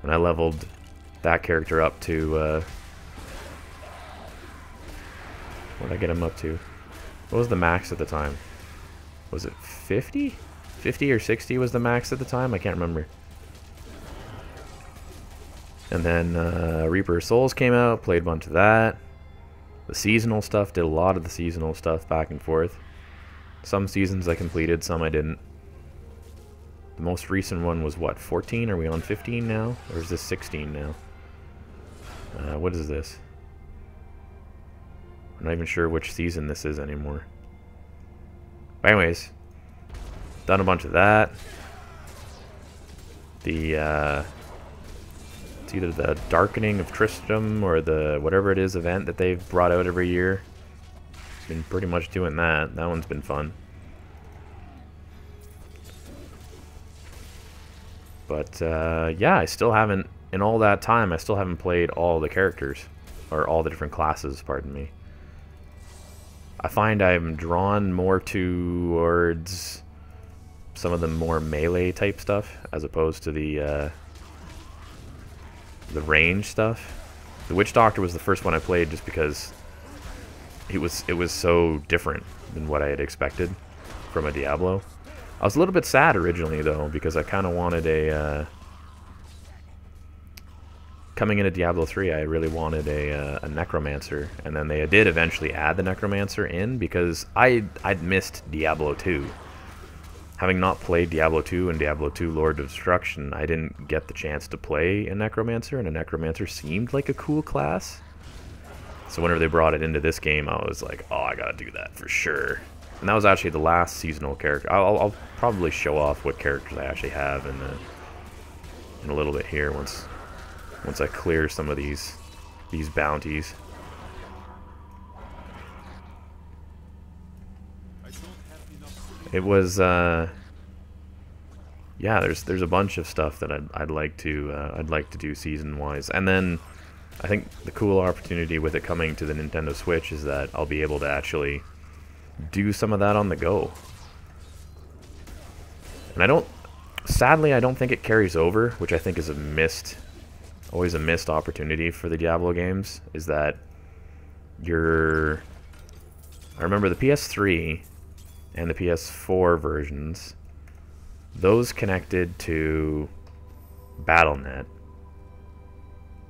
Speaker 1: And I leveled that character up to... what did I get him up to? What was the max at the time? Was it 50? 50 or 60 was the max at the time? I can't remember. And then Reaper of Souls came out, played a bunch of that. The seasonal stuff, did a lot of the seasonal stuff back and forth. Some seasons I completed, some I didn't. The most recent one was what, 14? Are we on 15 now? Or is this 16 now? What is this? I'm not even sure which season this is anymore. But anyways, done a bunch of that. The, it's either the Darkening of Tristram or the whatever it is event that they've brought out every year. Been pretty much doing that. That one's been fun. But yeah, I still haven't, in all that time, I still haven't played all the characters. Or all the different classes, pardon me. I find I'm drawn more towards some of the more melee type stuff, as opposed to the range stuff. The Witch Doctor was the first one I played just because it was so different than what I had expected from a Diablo. I was a little bit sad originally though, because I kind of wanted a coming into Diablo 3, I really wanted a Necromancer, and then they did eventually add the Necromancer in because I'd missed Diablo 2. Having not played Diablo 2 and Diablo 2 Lord of Destruction, I didn't get the chance to play a Necromancer, and a Necromancer seemed like a cool class. So whenever they brought it into this game, I was like, oh, I gotta do that for sure. And that was actually the last seasonal character. I'll probably show off what characters I actually have in a little bit here once I clear some of these bounties. It was yeah, there's a bunch of stuff that I'd like to do season wise, and then I think the cool opportunity with it coming to the Nintendo Switch is that I'll be able to actually do some of that on the go. And sadly I don't think it carries over, which I think is always a missed opportunity for the Diablo games, is that I remember the PS3 and the PS4 versions, those connected to Battle.net,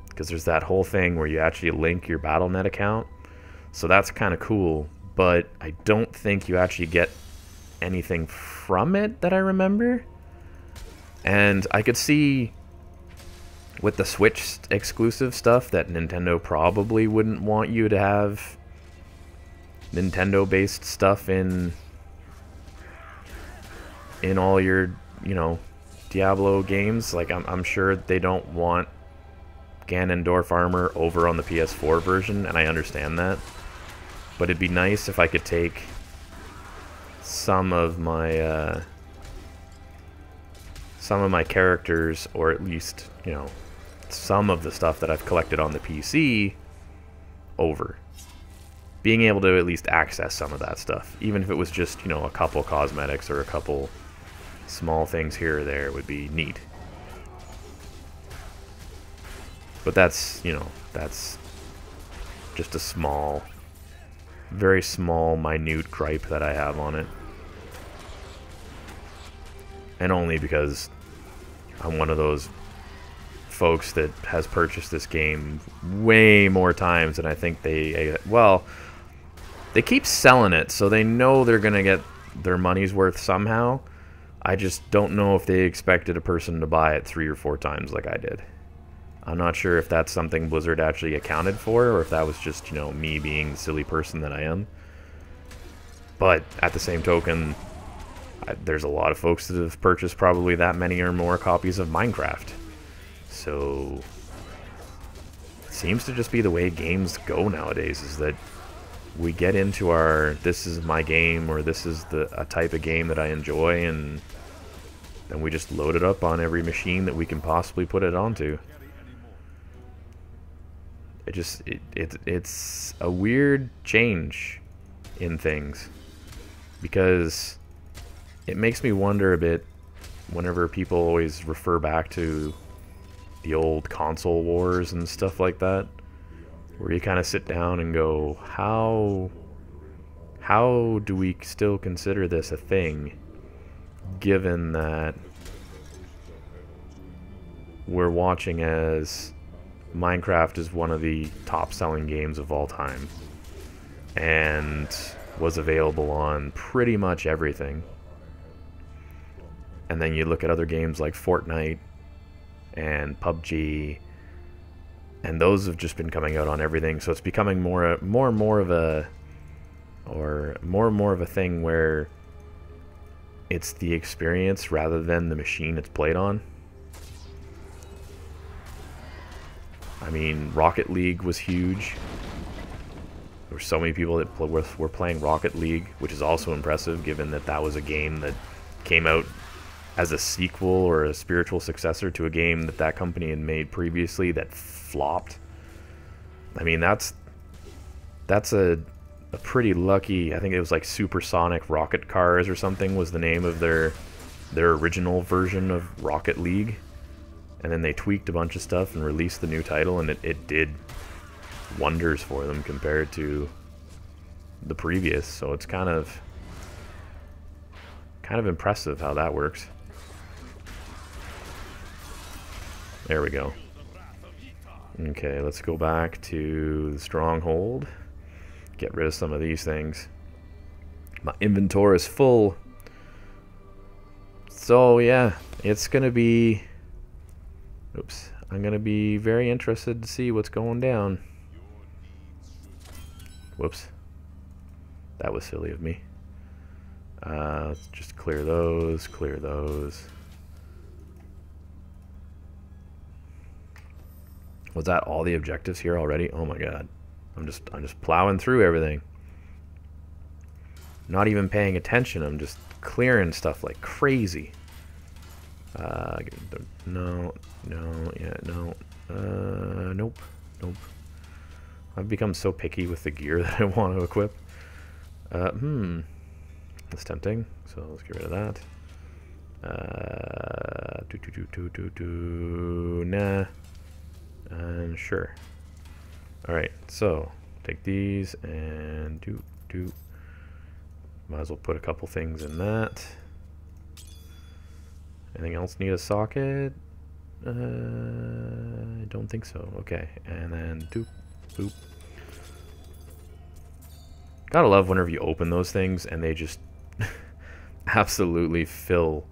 Speaker 1: because there's that whole thing where you actually link your Battle.net account, so that's kind of cool, but I don't think you actually get anything from it that I remember. And I could see with the Switch exclusive stuff that Nintendo probably wouldn't want you to have Nintendo based stuff in all your, Diablo games. Like I'm sure they don't want Ganondorf armor over on the PS4 version, and I understand that. But it'd be nice if I could take some of my characters, or at least, some of the stuff that I've collected on the PC over. Being able to at least access some of that stuff, even if it was just, a couple cosmetics or a couple small things here or there, would be neat. But that's just a small, very small, minute gripe that I have on it. And only because I'm one of those folks that has purchased this game way more times than I think they keep selling it, so they know they're gonna get their money's worth somehow. I just don't know if they expected a person to buy it 3 or 4 times like I did. I'm not sure if that's something Blizzard actually accounted for, or if that was just, me being the silly person that I am. But at the same token, there's a lot of folks that have purchased probably that many or more copies of Minecraft. So it seems to just be the way games go nowadays, is that we get into our, this is my game, or this is a type of game that I enjoy, and then we just load it up on every machine that we can possibly put it onto. It's a weird change in things, because it makes me wonder a bit whenever people always refer back to the old console wars and stuff like that, where you kind of sit down and go, how do we still consider this a thing, given that we're watching as Minecraft is one of the top-selling games of all time, and was available on pretty much everything. And then you look at other games like Fortnite and PUBG, and those have just been coming out on everything. So it's becoming more and more of a thing where it's the experience rather than the machine it's played on. I mean, Rocket League was huge. There were so many people that were playing Rocket League, which is also impressive, given that that was a game that came out as a sequel or a spiritual successor to a game that company had made previously that flopped. I mean, that's a pretty lucky, I think it was like Supersonic Rocket Cars or something was the name of their original version of Rocket League. And then they tweaked a bunch of stuff and released the new title, and it did wonders for them compared to the previous, so it's kind of impressive how that works. There we go. Okay, let's go back to the stronghold. Get rid of some of these things. My inventory is full. So yeah, it's gonna be... Oops. I'm gonna be very interested to see what's going down. Whoops. That was silly of me. Let's just clear those, clear those. Was that all the objectives here already? Oh my god. I'm just plowing through everything. Not even paying attention. I'm just clearing stuff like crazy. No, yeah, no. Nope, nope. I've become so picky with the gear that I want to equip. That's tempting, so let's get rid of that. Nah. And sure. Alright, so take these and might as well put a couple things in that. Anything else need a socket? I don't think so. Okay, and then boop. Gotta love whenever you open those things and they just absolutely fill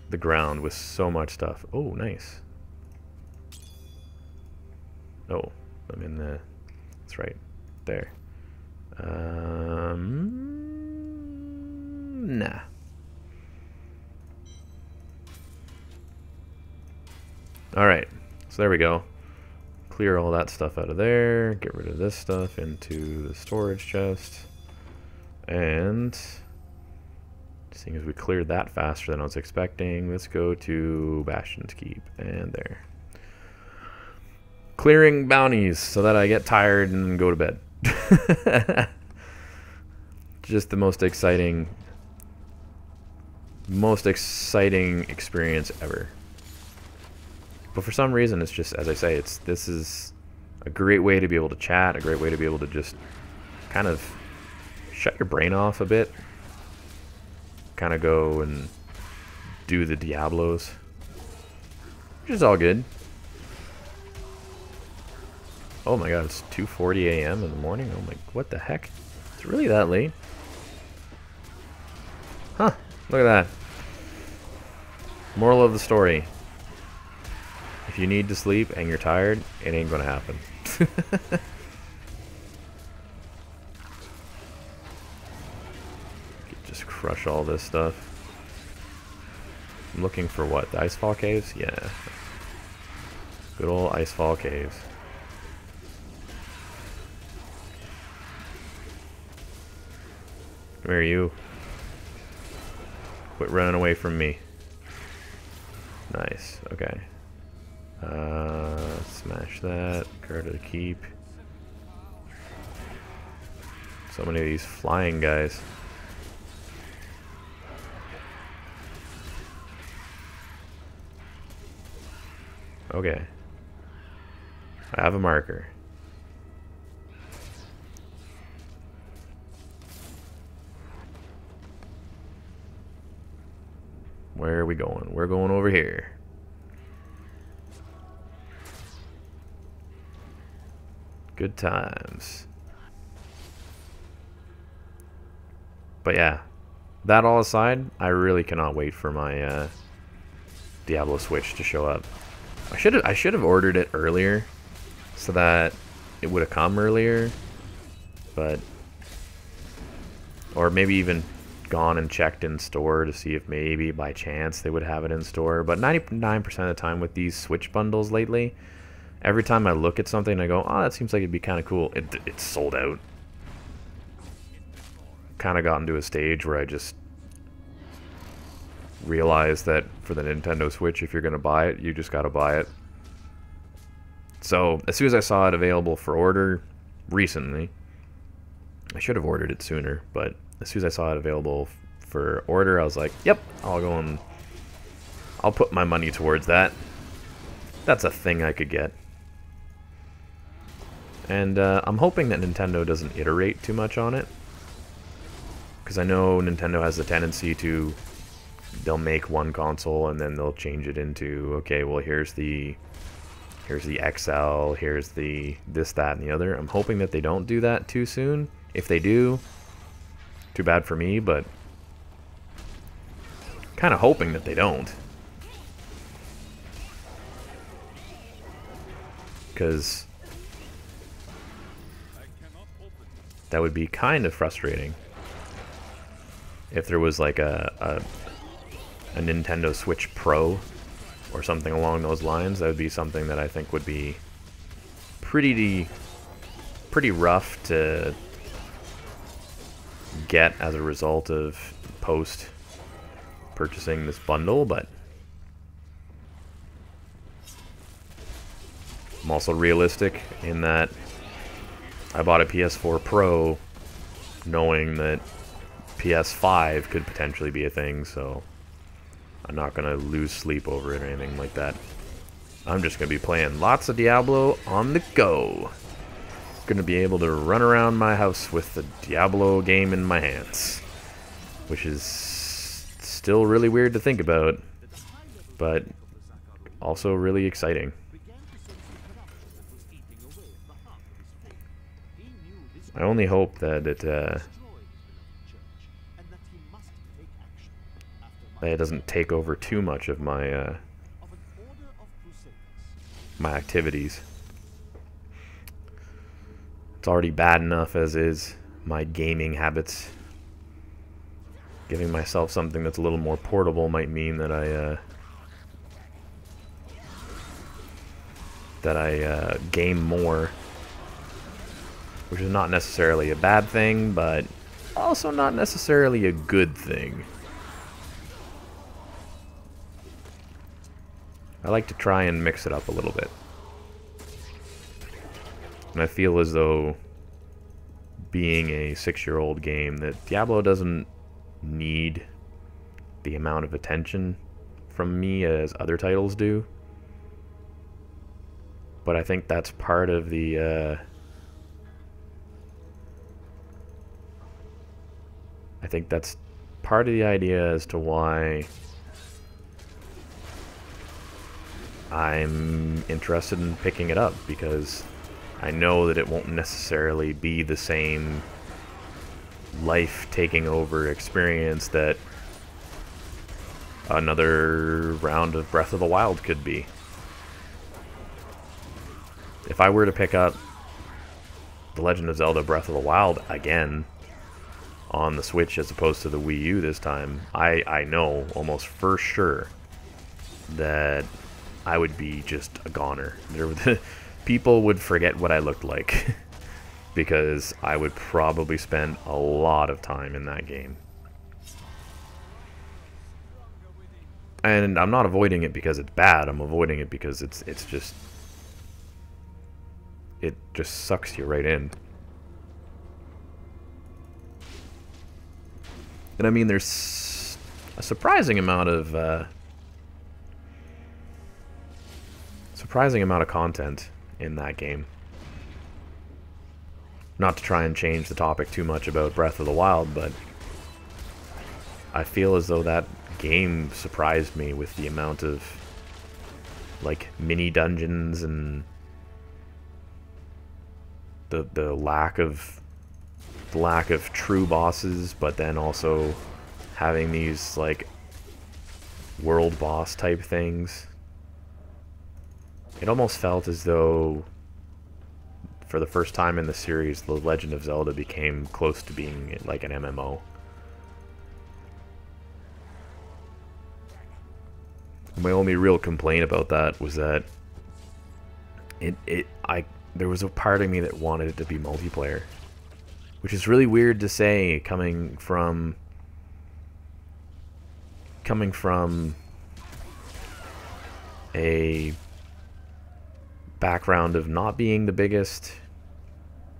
Speaker 1: the ground with so much stuff. Oh, nice. Oh, I'm in the... That's right. There. Nah. Alright, so there we go. Clear all that stuff out of there. Get rid of this stuff into the storage chest. And... seeing as we cleared that faster than I was expecting, let's go to Bastion's Keep. And there. Clearing bounties so that I get tired and go to bed. Just the most exciting experience ever. But for some reason, it's just, as I say, this is a great way to be able to chat, a great way to be able to just kind of shut your brain off a bit. Kind of go and do the Diablos, which is all good. Oh my god, it's 2:40 a.m. in the morning. Oh my, what the heck? It's really that late? Huh, look at that. Moral of the story. If you need to sleep and you're tired, it ain't gonna happen. Just crush all this stuff. I'm looking for what? The Icefall Caves? Yeah. Good old Icefall Caves. Come here, you. Quit running away from me. Nice. Okay. Smash that. Guard of the keep. So many of these flying guys. Okay. I have a marker. Where are we going? We're going over here. Good times. But yeah, that all aside, I really cannot wait for my Diablo Switch to show up. I should have ordered it earlier so that it would have come earlier, but or maybe even gone and checked in store to see if maybe by chance they would have it in store. But 99% of the time with these Switch bundles lately, every time I look at something I go, oh, that seems like it'd be kind of cool, it's sold out. Kind of gotten to a stage where I just realized that for the Nintendo Switch, if you're going to buy it, you just got to buy it. So as soon as I saw it available for order recently, I should have ordered it sooner, but as soon as I saw it available for order, I was like, yep, I'll go and I'll put my money towards that. That's a thing I could get. And I'm hoping that Nintendo doesn't iterate too much on it. Because I know Nintendo has the tendency to... They'll make one console and then they'll change it into, okay, well here's the XL, here's the this, that, and the other. I'm hoping that they don't do that too soon. If they do, too bad for me, but kind of hoping that they don't. Because that would be kind of frustrating if there was like a Nintendo Switch Pro or something along those lines. That would be something that I think would be pretty rough to get as a result of post purchasing this bundle, but I'm also realistic in that I bought a PS4 Pro knowing that PS5 could potentially be a thing, so I'm not going to lose sleep over it or anything like that. I'm just going to be playing lots of Diablo on the go. Going to be able to run around my house with the Diablo game in my hands, which is still really weird to think about, but also really exciting. I only hope that it doesn't take over too much of my my activities. It's already bad enough as is, my gaming habits. Giving myself something that's a little more portable might mean that I game more, which is not necessarily a bad thing, but also not necessarily a good thing. I like to try and mix it up a little bit. And I feel as though, being a 6-year-old game, that Diablo doesn't need the amount of attention from me as other titles do. But I think that's part of the I think that's part of the idea as to why I'm interested in picking it up, because I know that it won't necessarily be the same life-taking over experience that another round of Breath of the Wild could be. If I were to pick up The Legend of Zelda Breath of the Wild again on the Switch as opposed to the Wii U this time, I know almost for sure that I would be just a goner. People would forget what I looked like because I would probably spend a lot of time in that game. And I'm not avoiding it because it's bad. I'm avoiding it because it just sucks you right in. And I mean, there's a surprising amount of content in that game. Not to try and change the topic too much about Breath of the Wild, but I feel as though that game surprised me with the amount of like mini dungeons and the lack of true bosses, but then also having these like world boss type things. It almost felt as though for the first time in the series, The Legend of Zelda became close to being like an MMO. My only real complaint about that was that there was a part of me that wanted it to be multiplayer, which is really weird to say coming from a background of not being the biggest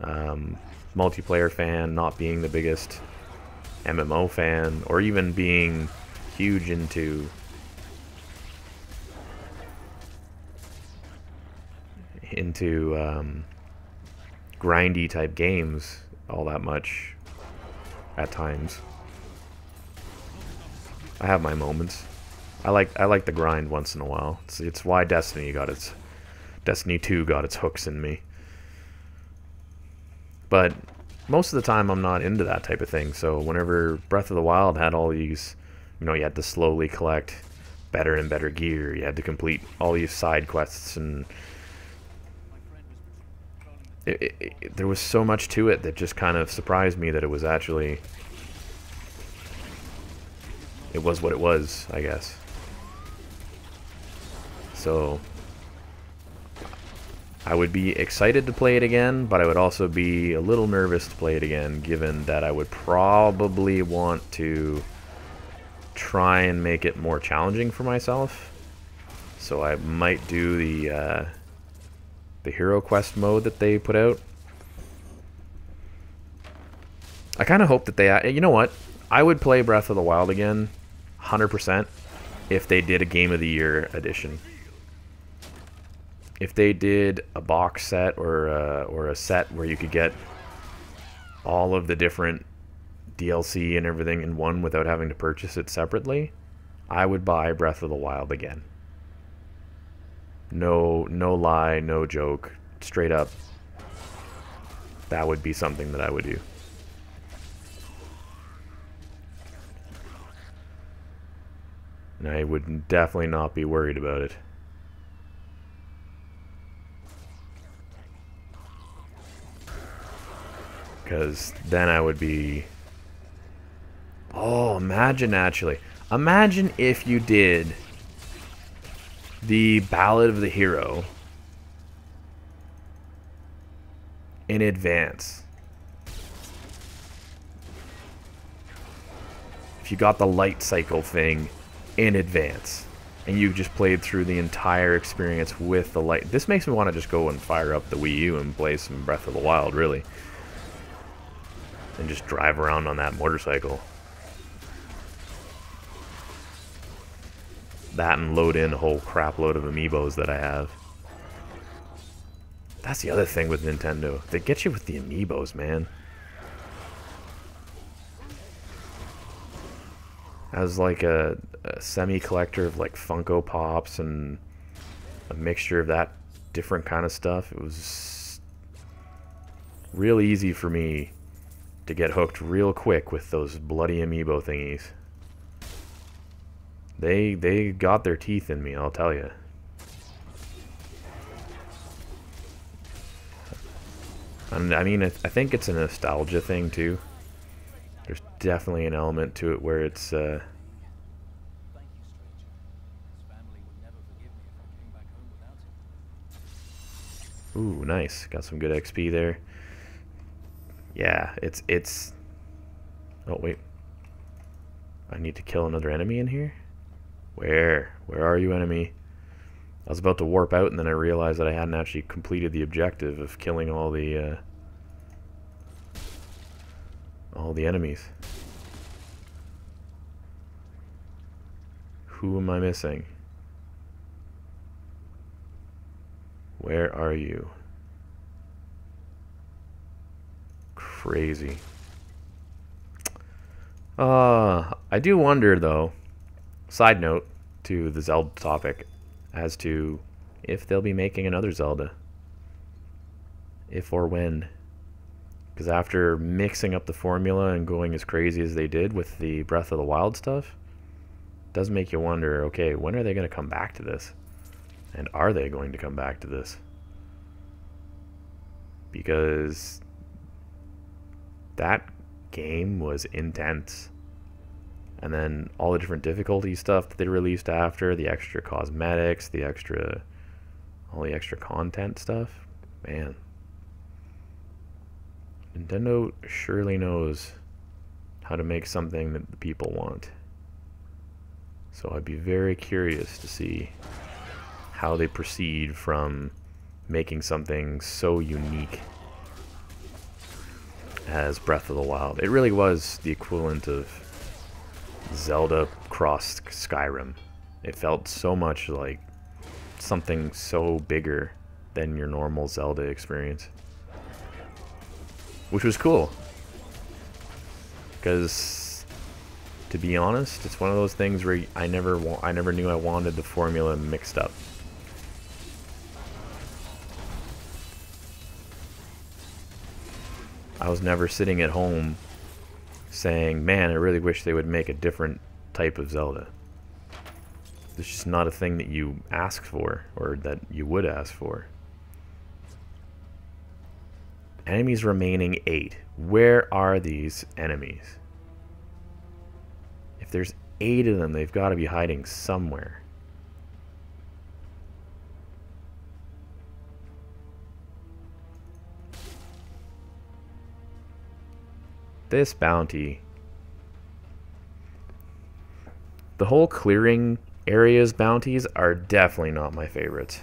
Speaker 1: multiplayer fan, not being the biggest MMO fan, or even being huge into grindy type games all that much at times. I have my moments. I like the grind once in a while. It's why Destiny 2 got its hooks in me. But most of the time I'm not into that type of thing. So whenever Breath of the Wild had all these, you know, you had to slowly collect better and better gear, you had to complete all these side quests, and there was so much to it that just kind of surprised me that it was actually, it was what it was, I guess. So I would be excited to play it again, but I would also be a little nervous to play it again, given that I would probably want to try and make it more challenging for myself. So I might do the Hero Quest mode that they put out. I kind of hope that they... You know what? I would play Breath of the Wild again, 100%, if they did a Game of the Year edition. If they did a box set or a set where you could get all of the different DLC and everything in one without having to purchase it separately, I would buy Breath of the Wild again. No lie, no joke, straight up. That would be something that I would do. And I would definitely not be worried about it. Because then I would be... Oh, imagine actually. Imagine if you did the Ballad of the Hero in advance. If you got the light cycle thing in advance and you just played through the entire experience with the light. This makes me want to just go and fire up the Wii U and play some Breath of the Wild, really. And just drive around on that motorcycle. That and load in a whole crap load of amiibos that I have. That's the other thing with Nintendo. They get you with the amiibos, man. As like a semi-collector of like Funko Pops and a mixture of that different kind of stuff, it was real easy for me to get hooked real quick with those bloody amiibo thingies. They got their teeth in me, I'll tell you. And I mean, I think it's a nostalgia thing too. There's definitely an element to it where it's ooh, nice. Got some good XP there. Yeah, it's oh wait. I need to kill another enemy in here? Where are you, enemy? I was about to warp out and then I realized that I hadn't actually completed the objective of killing all the enemies. Who am I missing? Where are you? Crazy. I do wonder though, side note to the Zelda topic, as to if they'll be making another Zelda. If or when. Because after mixing up the formula and going as crazy as they did with the Breath of the Wild stuff, it does make you wonder, okay, when are they going to come back to this? And are they going to come back to this? Because that game was intense. And then all the different difficulty stuff that they released after, the extra cosmetics, all the extra content stuff, man. Nintendo surely knows how to make something that the people want. So I'd be very curious to see how they proceed from making something so unique as Breath of the Wild. It really was the equivalent of Zelda crossed Skyrim. It felt so much like something so bigger than your normal Zelda experience. which was cool. Because, to be honest, it's one of those things where I never knew I wanted the formula mixed up. I was never sitting at home saying, man, I really wish they would make a different type of Zelda. It's just not a thing that you ask for, or that you would ask for. Enemies remaining 8. Where are these enemies? If there's 8 of them, they've got to be hiding somewhere. This bounty. The whole clearing areas bounties are definitely not my favorites.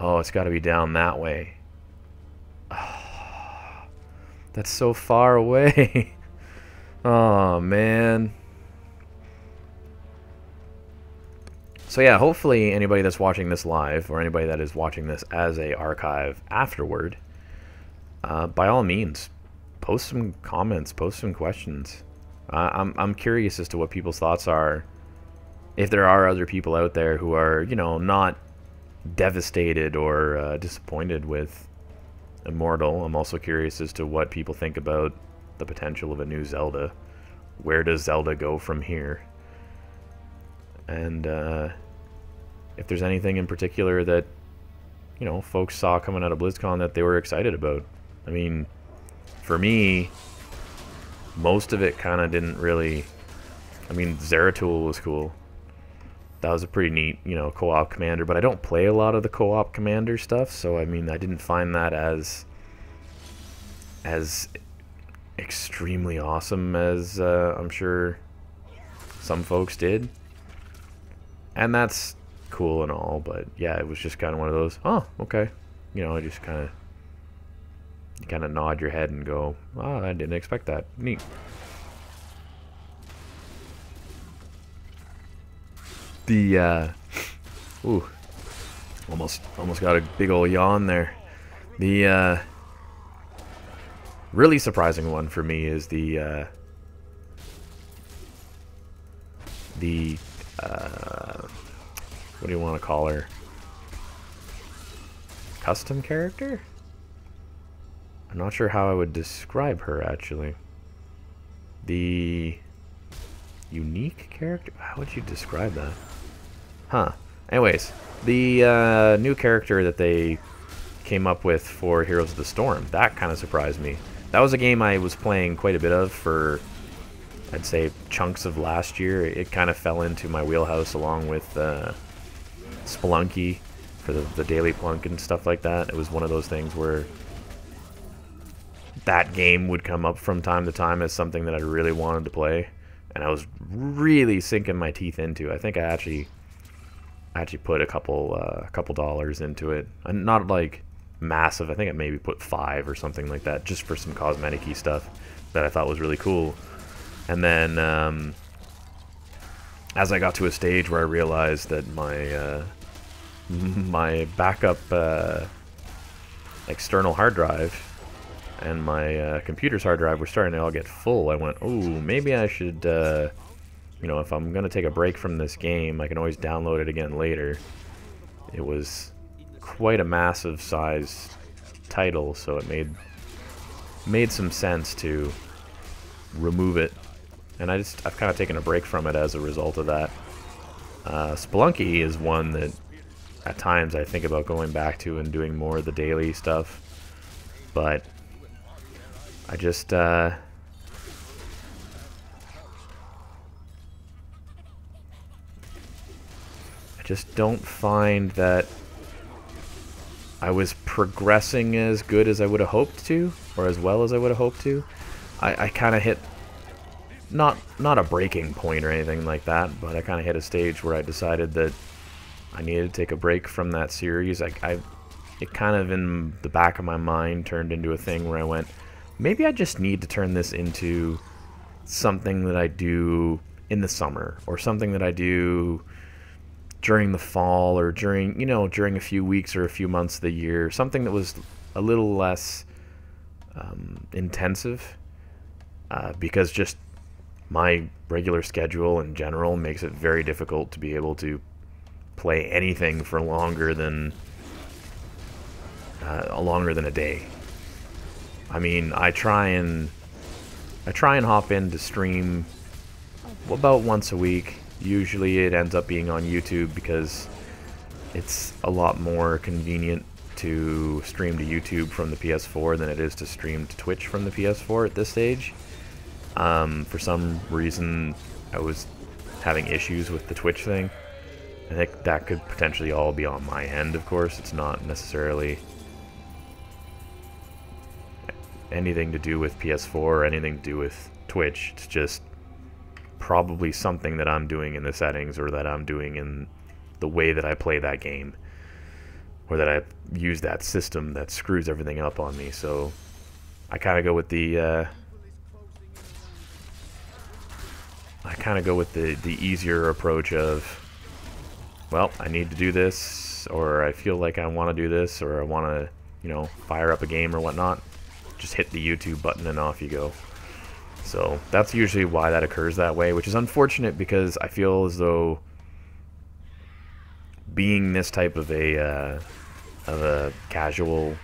Speaker 1: Oh, it's got to be down that way. Oh, that's so far away. Oh, man. So yeah, hopefully anybody that's watching this live, or anybody that is watching this as a archive afterward, by all means, post some comments, post some questions. I'm curious as to what people's thoughts are. If there are other people out there who are, you know, not devastated or disappointed with Immortal, I'm also curious as to what people think about the potential of a new Zelda. Where does Zelda go from here? And if there's anything in particular that, you know, folks saw coming out of BlizzCon that they were excited about. I mean, for me, most of it kind of didn't really... I mean, Zeratul was cool. That was a pretty neat, you know, co-op commander, but I don't play a lot of the co-op commander stuff, so I mean, I didn't find that as extremely awesome as I'm sure some folks did. And that's cool and all, but yeah, it was just kind of one of those, oh, okay. You know, I just kind of nod your head and go, oh, I didn't expect that. Neat. The ooh, almost got a big old yawn there. The really surprising one for me is the what do you want to call her? Custom character? I'm not sure how I would describe her, actually. The unique character? How would you describe that? Huh. Anyways, the new character that they came up with for Heroes of the Storm, that kind of surprised me. That was a game I was playing quite a bit of for, I'd say, chunks of last year. It kind of fell into my wheelhouse along with Spelunky for the daily plunk and stuff like that. It was one of those things where that game would come up from time to time as something that I really wanted to play, and I was really sinking my teeth into. I think I actually put a couple dollars into it, and not like massive. I think I maybe put 5 or something like that, just for some cosmetic-y stuff that I thought was really cool. And then as I got to a stage where I realized that my my backup external hard drive and my computer's hard drive were starting to all get full, I went, oh, maybe I should, you know, if I'm going to take a break from this game, I can always download it again later. It was quite a massive size title, so it made some sense to remove it. And I've kind of taken a break from it as a result of that. Spelunky is one that at times I think about going back to and doing more of the daily stuff, but I just I just don't find that I was progressing as good as I would have hoped to, or as well as I would have hoped to. I kind of hit not a breaking point or anything like that, but I kind of hit a stage where I decided that I needed to take a break from that series. It kind of in the back of my mind turned into a thing where I went, maybe I just need to turn this into something that I do in the summer, or something that I do during the fall, or during, you know, during a few weeks or a few months of the year, something that was a little less intensive, because just my regular schedule in general makes it very difficult to be able to play anything for longer than a day. I mean, I try and hop in to stream about once a week. Usually it ends up being on YouTube because it's a lot more convenient to stream to YouTube from the PS4 than it is to stream to Twitch from the PS4 at this stage. For some reason, I was having issues with the Twitch thing. I think that could potentially all be on my end, of course. It's not necessarily anything to do with PS4 or anything to do with Twitch. It's just probably something that I'm doing in the settings, or that I'm doing in the way that I play that game, or that I use that system that screws everything up on me. So I kind of go with the easier approach of, well, I need to do this, or I feel like I want to do this, or I want to, you know, fire up a game or whatnot. Just hit the YouTube button and off you go. So that's usually why that occurs that way, which is unfortunate because I feel as though being this type of a casual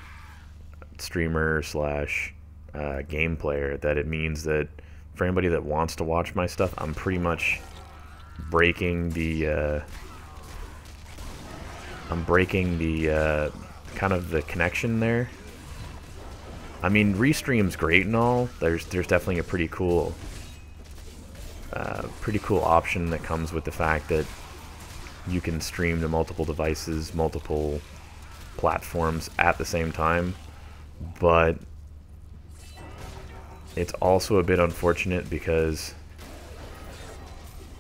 Speaker 1: streamer slash game player, that it means that for anybody that wants to watch my stuff, I'm pretty much breaking the kind of the connection there. I mean, Restream's great and all. There's definitely a pretty cool option that comes with the fact that you can stream to multiple devices, multiple platforms at the same time. But it's also a bit unfortunate because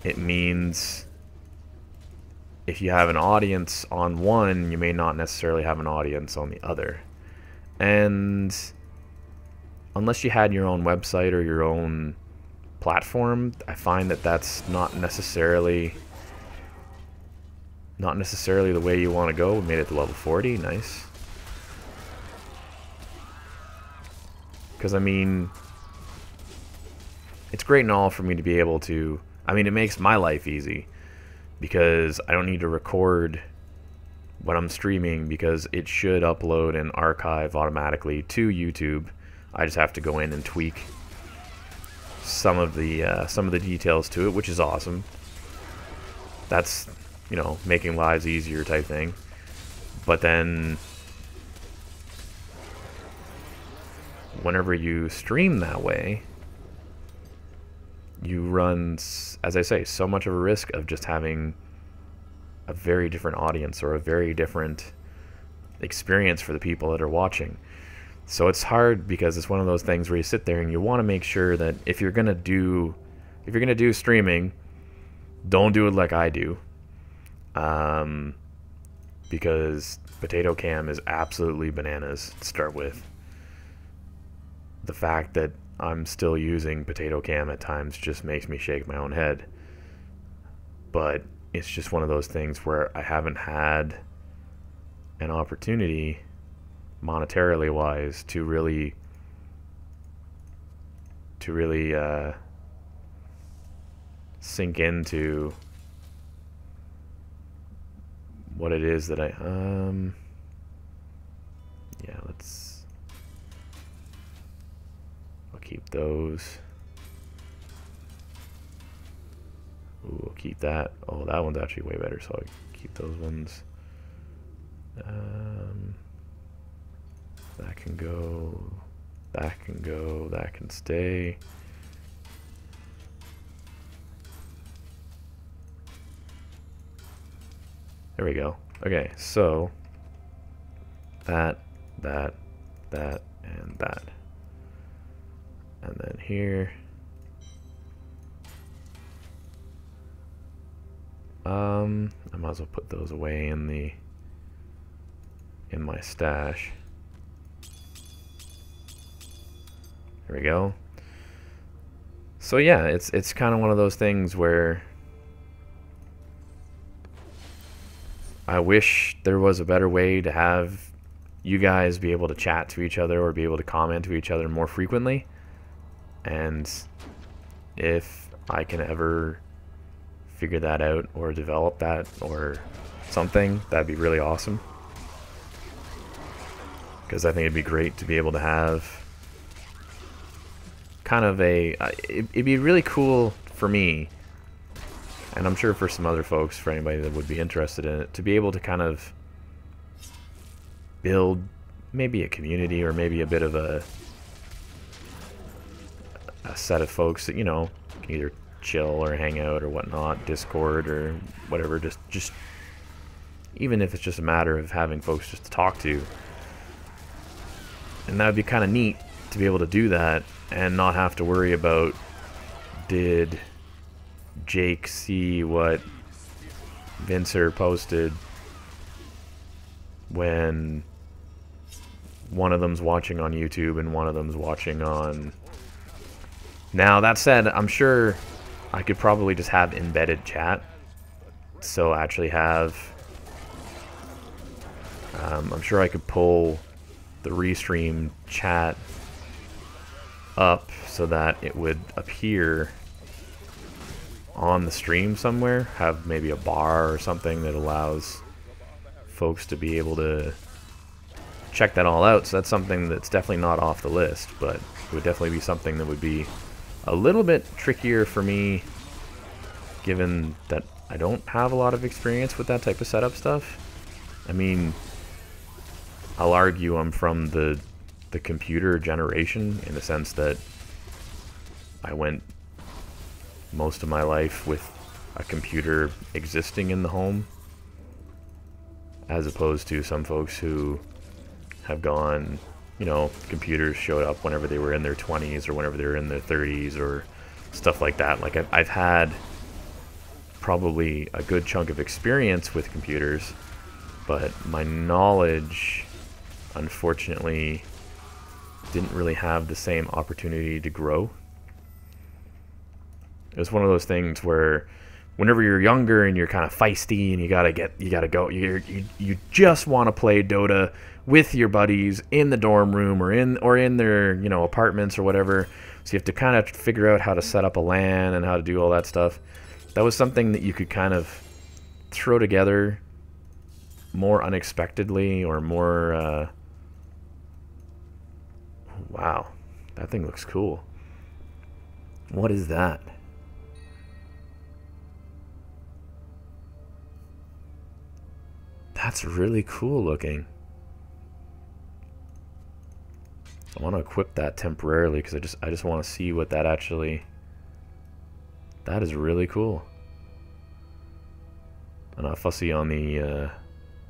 Speaker 1: it means if you have an audience on one, you may not necessarily have an audience on the other. And unless you had your own website or your own platform, I find that that's not necessarily the way you want to go. We made it to level 40, nice. Because, I mean, it's great and all for me to be able to, I mean, it makes my life easy because I don't need to record when I'm streaming, because it should upload and archive automatically to YouTube. I just have to go in and tweak some of the details to it, which is awesome. That's, you know, making lives easier type thing. But then whenever you stream that way, you run, as I say, so much of a risk of just having a very different audience or a very different experience for the people that are watching. So it's hard because it's one of those things where you sit there and you want to make sure that if you're gonna do streaming, don't do it like I do, because Potato Cam is absolutely bananas to start with. The fact that I'm still using Potato Cam at times just makes me shake my own head. But it's just one of those things where I haven't had an opportunity, monetarily wise, to really sink into what it is that yeah, I'll keep those. Ooh, I'll keep that. Oh, that one's actually way better, so I'll keep those ones. That can go, that can go, that can stay. There we go. Okay, so that, and that. And then here. I might as well put those away in my stash. There we go. So yeah, it's kind of one of those things where I wish there was a better way to have you guys be able to chat to each other or be able to comment to each other more frequently. And if I can ever figure that out or develop that or something, that'd be really awesome. Because I think it'd be great to be able to have kind of a... it'd be really cool for me, and I'm sure for some other folks, for anybody that would be interested in it, to be able to kind of build maybe a community or maybe a bit of a set of folks that, you know, can either chill or hang out or whatnot, Discord or whatever, just even if it's just a matter of having folks just to talk to. And that would be kind of neat to be able to do that and not have to worry about, did Jake see what Vincer posted when one of them's watching on YouTube and one of them's watching on... Now, that said, I'm sure I could probably just have embedded chat. So actually have... I'm sure I could pull the restream chat up so that it would appear on the stream somewhere. Have maybe a bar or something that allows folks to be able to check that all out. So that's something that's definitely not off the list, but it would definitely be something that would be a little bit trickier for me, given that I don't have a lot of experience with that type of setup stuff. I mean, I'll argue I'm from the computer generation, in the sense that I went most of my life with a computer existing in the home, as opposed to some folks who have gone, you know, computers showed up whenever they were in their 20s or whenever they were in their 30s or stuff like that. Like, I've had probably a good chunk of experience with computers, but my knowledge, unfortunately, didn't really have the same opportunity to grow. It was one of those things where whenever you're younger and you're kind of feisty and you gotta go, you just want to play Dota with your buddies in the dorm room or in their, you know, apartments or whatever. So you have to kind of figure out how to set up a LAN and how to do all that stuff. That was something that you could kind of throw together more unexpectedly or more... Wow, that thing looks cool. What is that? That's really cool looking. I want to equip that temporarily because I just want to see what that actually... That is really cool. I'm not fussy on the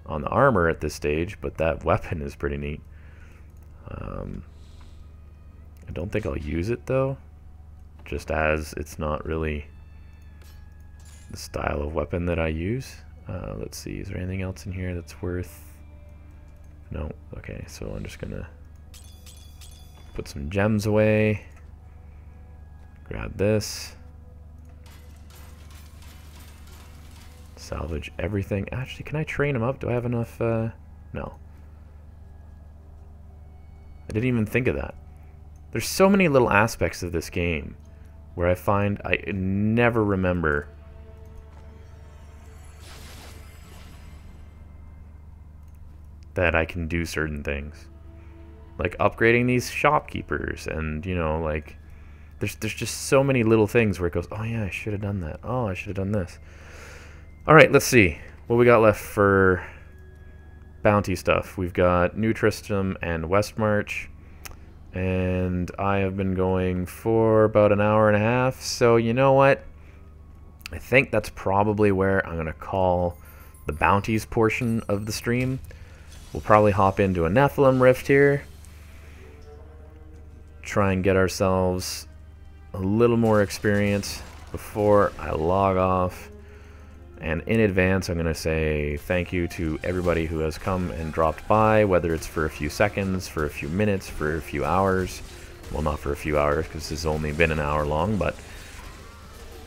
Speaker 1: armor at this stage, but that weapon is pretty neat. I don't think I'll use it though, just as it's not really the style of weapon that I use. Let's see, is there anything else in here that's worth... No. Okay, so I'm just gonna put some gems away, grab this, salvage everything. Actually, can I train him up? Do I have enough? No. I didn't even think of that. There's so many little aspects of this game where I find I never remember that I can do certain things. Like upgrading these shopkeepers, and, you know, like there's just so many little things where it goes, oh yeah, I should have done that. Oh, I should have done this. Alright, let's see what we got left for bounty stuff. We've got New Tristram and Westmarch, and I have been going for about an hour and a half, so you know what? I think that's probably where I'm going to call the bounties portion of the stream. We'll probably hop into a Nephilim Rift here, try and get ourselves a little more experience before I log off. And in advance, I'm going to say thank you to everybody who has come and dropped by, whether it's for a few seconds, for a few minutes, for a few hours. Well, not for a few hours, because this has only been an hour long, but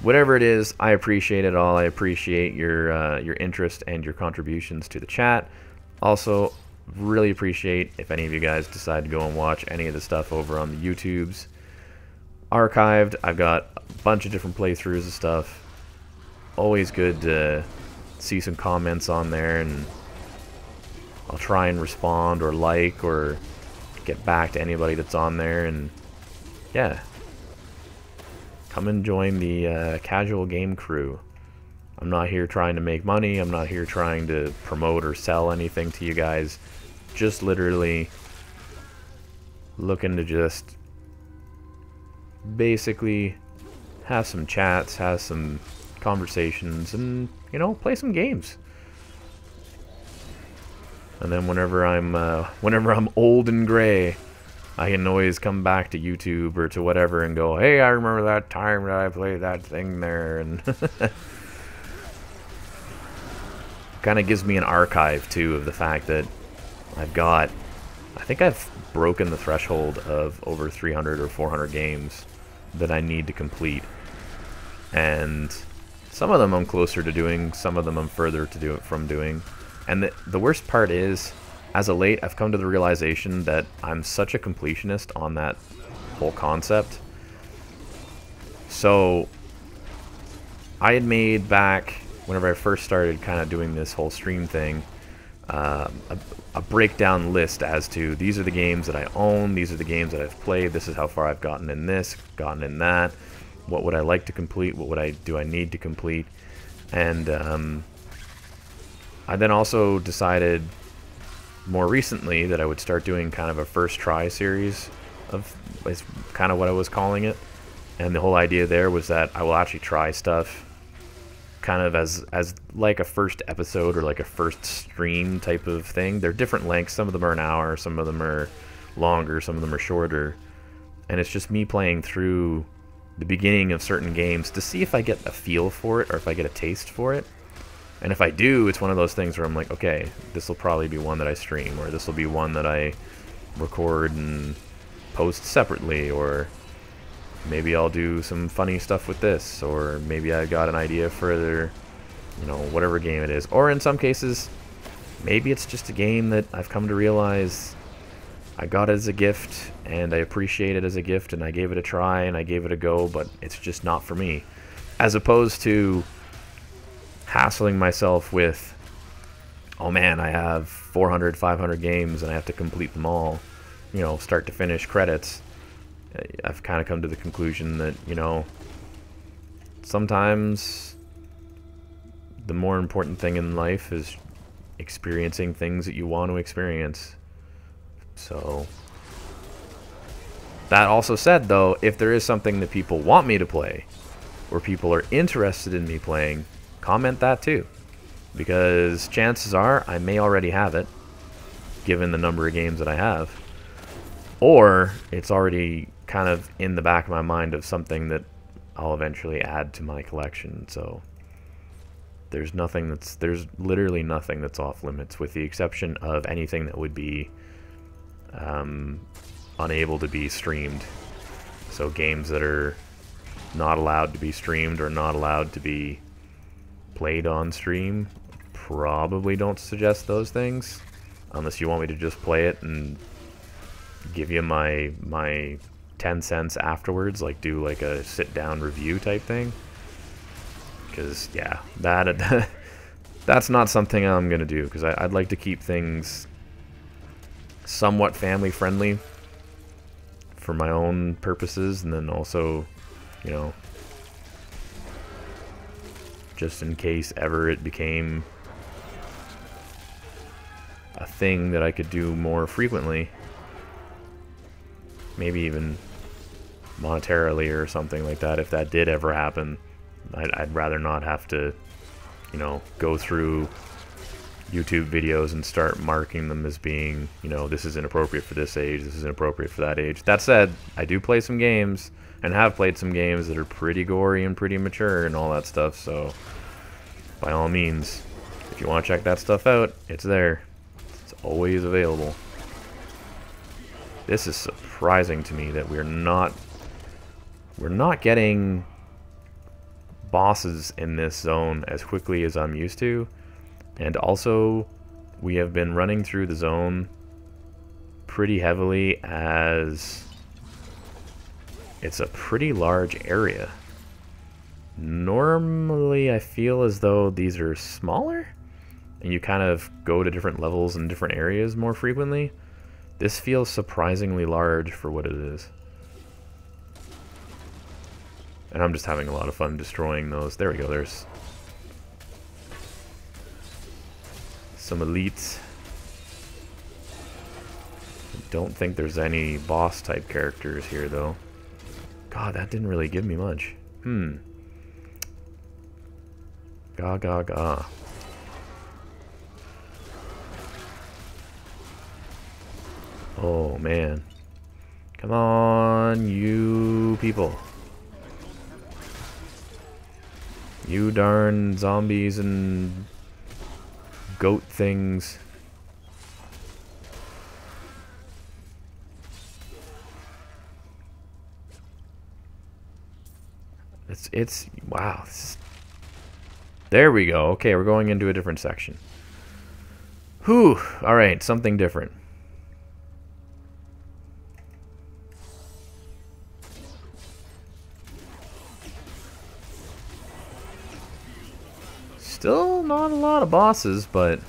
Speaker 1: whatever it is, I appreciate it all. I appreciate your interest and your contributions to the chat. Also, really appreciate if any of you guys decide to go and watch any of the stuff over on the YouTubes. Archived, I've got a bunch of different playthroughs of stuff. Always good to see some comments on there, and I'll try and respond or like or get back to anybody that's on there. And yeah, come and join the casual game crew. I'm not here trying to make money. I'm not here trying to promote or sell anything to you guys. Just literally looking to just basically have some chats, have some conversations, and, you know, play some games. And then whenever I'm old and gray, I can always come back to YouTube or to whatever and go, hey, I remember that time that I played that thing there. And kind of gives me an archive too of the fact that I think I've broken the threshold of over 300 or 400 games that I need to complete. And some of them I'm closer to doing, some of them I'm further to do it from doing. And the worst part is, as of late, I've come to the realization that I'm such a completionist on that whole concept. So I had made back, whenever I first started kind of doing this whole stream thing, a breakdown list as to these are the games that I own, these are the games that I've played, this is how far I've gotten in this, gotten in that, what would I like to complete, what do I need to complete. And I then also decided more recently that I would start doing kind of a first try series is kind of what I was calling it. And the whole idea there was that I will actually try stuff kind of as like a first episode or like a first stream type of thing. They're different lengths. Some of them are an hour, some of them are longer, some of them are shorter. And it's just me playing through the beginning of certain games to see if I get a feel for it or if I get a taste for it. And if I do, it's one of those things where I'm like, okay, this will probably be one that I stream, or this will be one that I record and post separately, or maybe I'll do some funny stuff with this, or maybe I got an idea for their, you know, whatever game it is. Or in some cases, maybe it's just a game that I've come to realize I got it as a gift, and I appreciate it as a gift, and I gave it a try, and I gave it a go, but it's just not for me. As opposed to hassling myself with, oh man, I have 400, 500 games, and I have to complete them all, you know, start to finish, credits. I've kind of come to the conclusion that, you know, sometimes the more important thing in life is experiencing things that you want to experience. So, that also said, though, if there is something that people want me to play, or people are interested in me playing, comment that too. Because chances are I may already have it, given the number of games that I have. Or it's already kind of in the back of my mind of something that I'll eventually add to my collection. So there's literally nothing that's off limits, with the exception of anything that would be unable to be streamed. So games that are not allowed to be streamed or not allowed to be played on stream, probably don't suggest those things, unless you want me to just play it and give you my 10 cents afterwards, like do like a sit down review type thing. Because yeah, that's not something I'm gonna do, because I'd like to keep things somewhat family friendly for my own purposes, and then also, you know, just in case ever it became a thing that I could do more frequently, maybe even monetarily or something like that. If that did ever happen, I'd rather not have to, you know, go through YouTube videos and start marking them as being, you know, this is inappropriate for this age, this is inappropriate for that age. That said, I do play some games, and have played some games that are pretty gory and pretty mature and all that stuff, so by all means, if you want to check that stuff out, it's there. It's always available. This is surprising to me that we're not getting bosses in this zone as quickly as I'm used to, and also we have been running through the zone pretty heavily, as it's a pretty large area. Normally I feel as though these are smaller and you kind of go to different levels and different areas more frequently. This feels surprisingly large for what it is. And I'm just having a lot of fun destroying those. There we go, there's some elites. I don't think there's any boss type characters here though. God, that didn't really give me much. Ga ga ga. Oh man. Come on, you people. You darn zombies and goat things. It's wow. There we go. Okay, we're going into a different section. Whew. Alright, something different. Still not a lot of bosses, but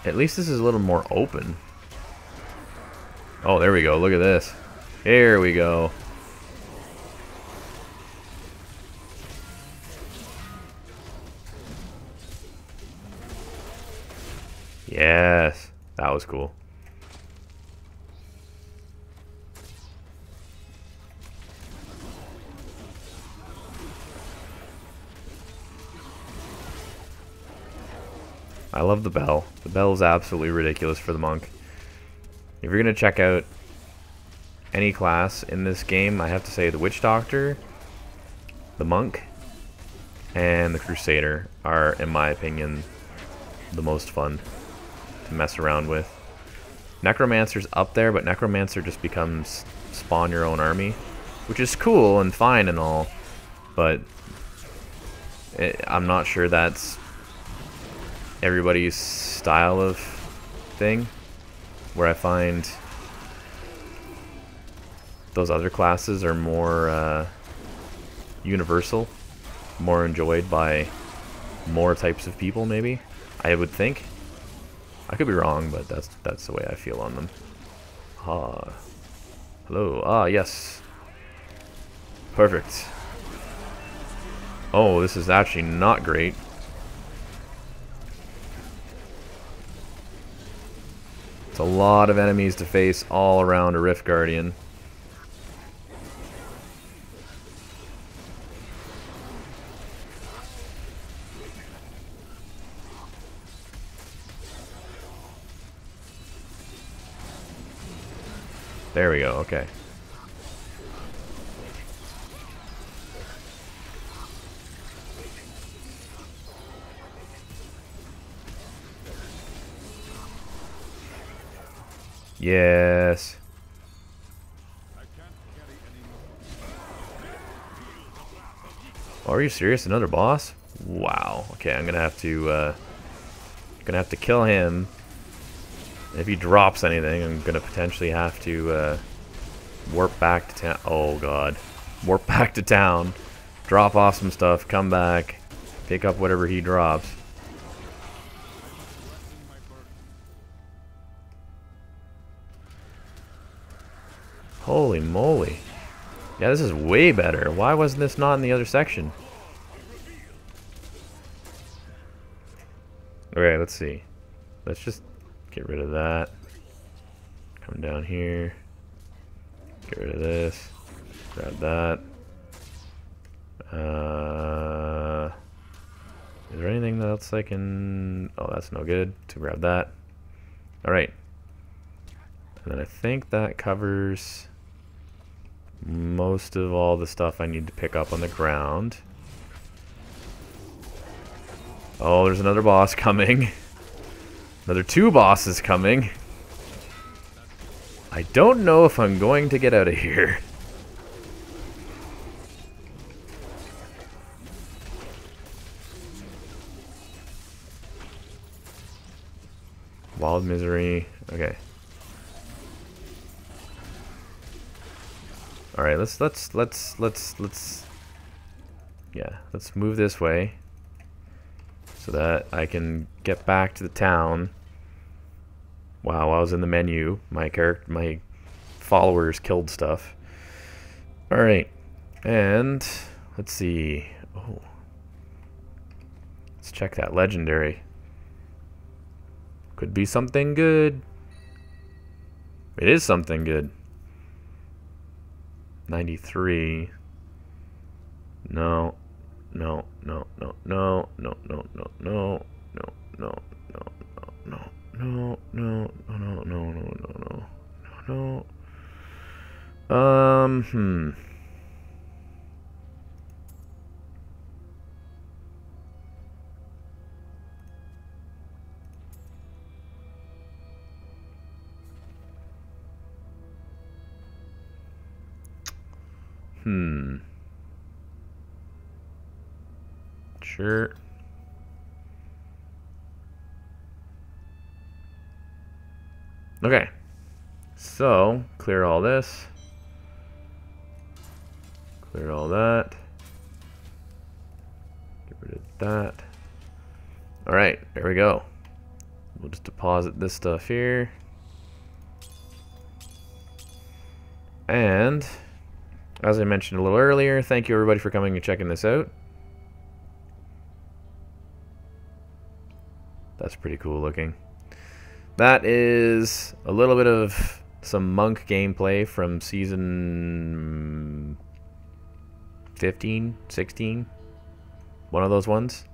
Speaker 1: at least this is a little more open. Oh, there we go. Look at this. Here we go. Yes, that was cool. I love the bell. The bell is absolutely ridiculous for the monk. If you're going to check out any class in this game, I have to say the Witch Doctor, the monk, and the Crusader are, in my opinion, the most fun to mess around with. Necromancer's up there, but Necromancer just becomes spawn your own army, which is cool and fine and all, but I'm not sure that's everybody's style of thing, where I find those other classes are more universal, more enjoyed by more types of people, maybe, I would think. I could be wrong, but that's the way I feel on them. Ah, hello. Ah, yes. Perfect. Oh, this is actually not great. It's a lot of enemies to face all around a Rift Guardian. There we go, okay. Yes. Oh, are you serious? Another boss? Wow. Okay, I'm gonna have to kill him. If he drops anything, I'm gonna potentially have to warp back to town. Oh god. Warp back to town, drop off some stuff, come back, pick up whatever he drops. Holy moly. Yeah, this is way better. Why wasn't this not in the other section? Okay, let's see. Let's just get rid of that. Come down here. Get rid of this. Grab that. Is there anything else I can... Oh, that's no good. To grab that. Alright. And then I think that covers most of all the stuff I need to pick up on the ground. Oh, there's another boss coming. Another 2 bosses coming. I don't know if I'm going to get out of here. Wild Misery. Okay. All right, let's yeah, let's move this way so that I can get back to the town. Wow, I was in the menu. My followers killed stuff. All right. And let's see. Oh. Let's check that legendary. Could be something good. It is something good. 93. No. No, no, no, no, no, no, no, no, no, no, no, no, no, no, no, no, no, no, no, no. Sure. Okay. So, clear all this. Clear all that. Get rid of that. Alright, there we go. We'll just deposit this stuff here. And, as I mentioned a little earlier, thank you everybody for coming and checking this out. That's pretty cool looking. That is a little bit of some monk gameplay from season 15, 16. One of those ones.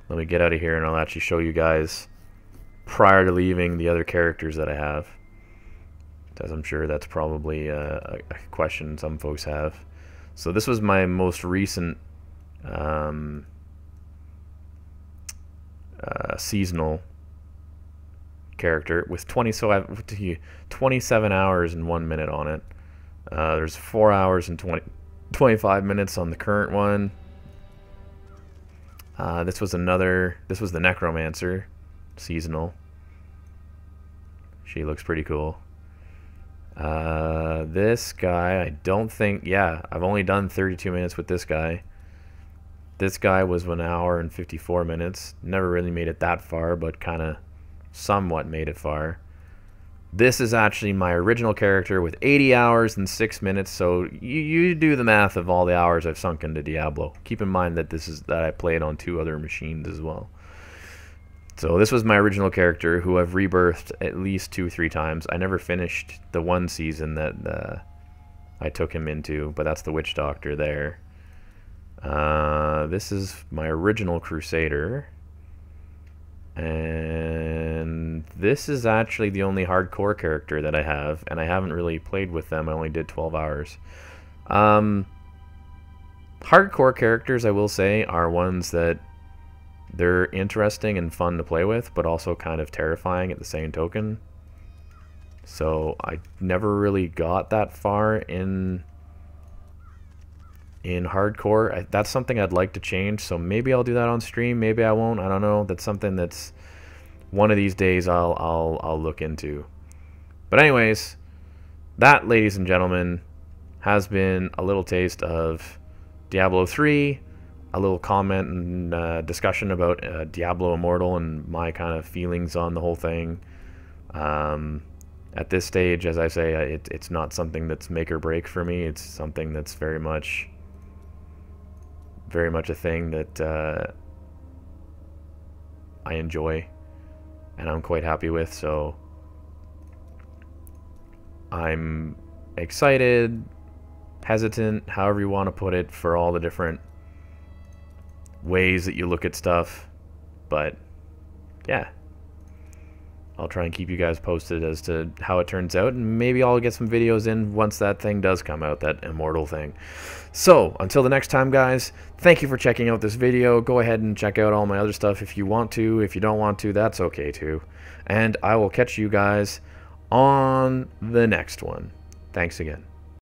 Speaker 1: Let me get out of here and I'll actually show you guys prior to leaving the other characters that I have. As I'm sure that's probably a question some folks have. So this was my most recent seasonal character with 27 hours and 1 minute on it. There's 4 hours and 25 minutes on the current one. This was the Necromancer seasonal. She looks pretty cool. This guy, I don't think, yeah, I've only done 32 minutes with this guy. This guy was 1 hour and 54 minutes. Never really made it that far, but kind of somewhat made it far. This is actually my original character with 80 hours and 6 minutes, so you do the math of all the hours I've sunk into Diablo. Keep in mind that that I played on 2 other machines as well. So this was my original character who I've rebirthed at least 2-3 times. I never finished the one season that I took him into, but that's the Witch Doctor there. This is my original Crusader. And this is actually the only hardcore character that I have, and I haven't really played with them. I only did 12 hours. Hardcore characters, I will say, are ones that they're interesting and fun to play with, but also kind of terrifying at the same token. So I never really got that far in hardcore. That's something I'd like to change, so maybe I'll do that on stream, maybe I won't, I don't know. That's something that's one of these days I'll look into. But anyways, that, ladies and gentlemen, has been a little taste of Diablo 3, a little comment and discussion about Diablo Immortal and my kind of feelings on the whole thing. At this stage, as I say, it's not something that's make or break for me. It's something that's very much a thing that I enjoy and I'm quite happy with. So I'm excited, hesitant, however you want to put it, for all the different ways that you look at stuff. But yeah, I'll try and keep you guys posted as to how it turns out, and maybe I'll get some videos in once that thing does come out, that Immortal thing. So until the next time, guys, thank you for checking out this video. Go ahead and check out all my other stuff if you want to. If you don't want to, that's okay too. And I will catch you guys on the next one. Thanks again.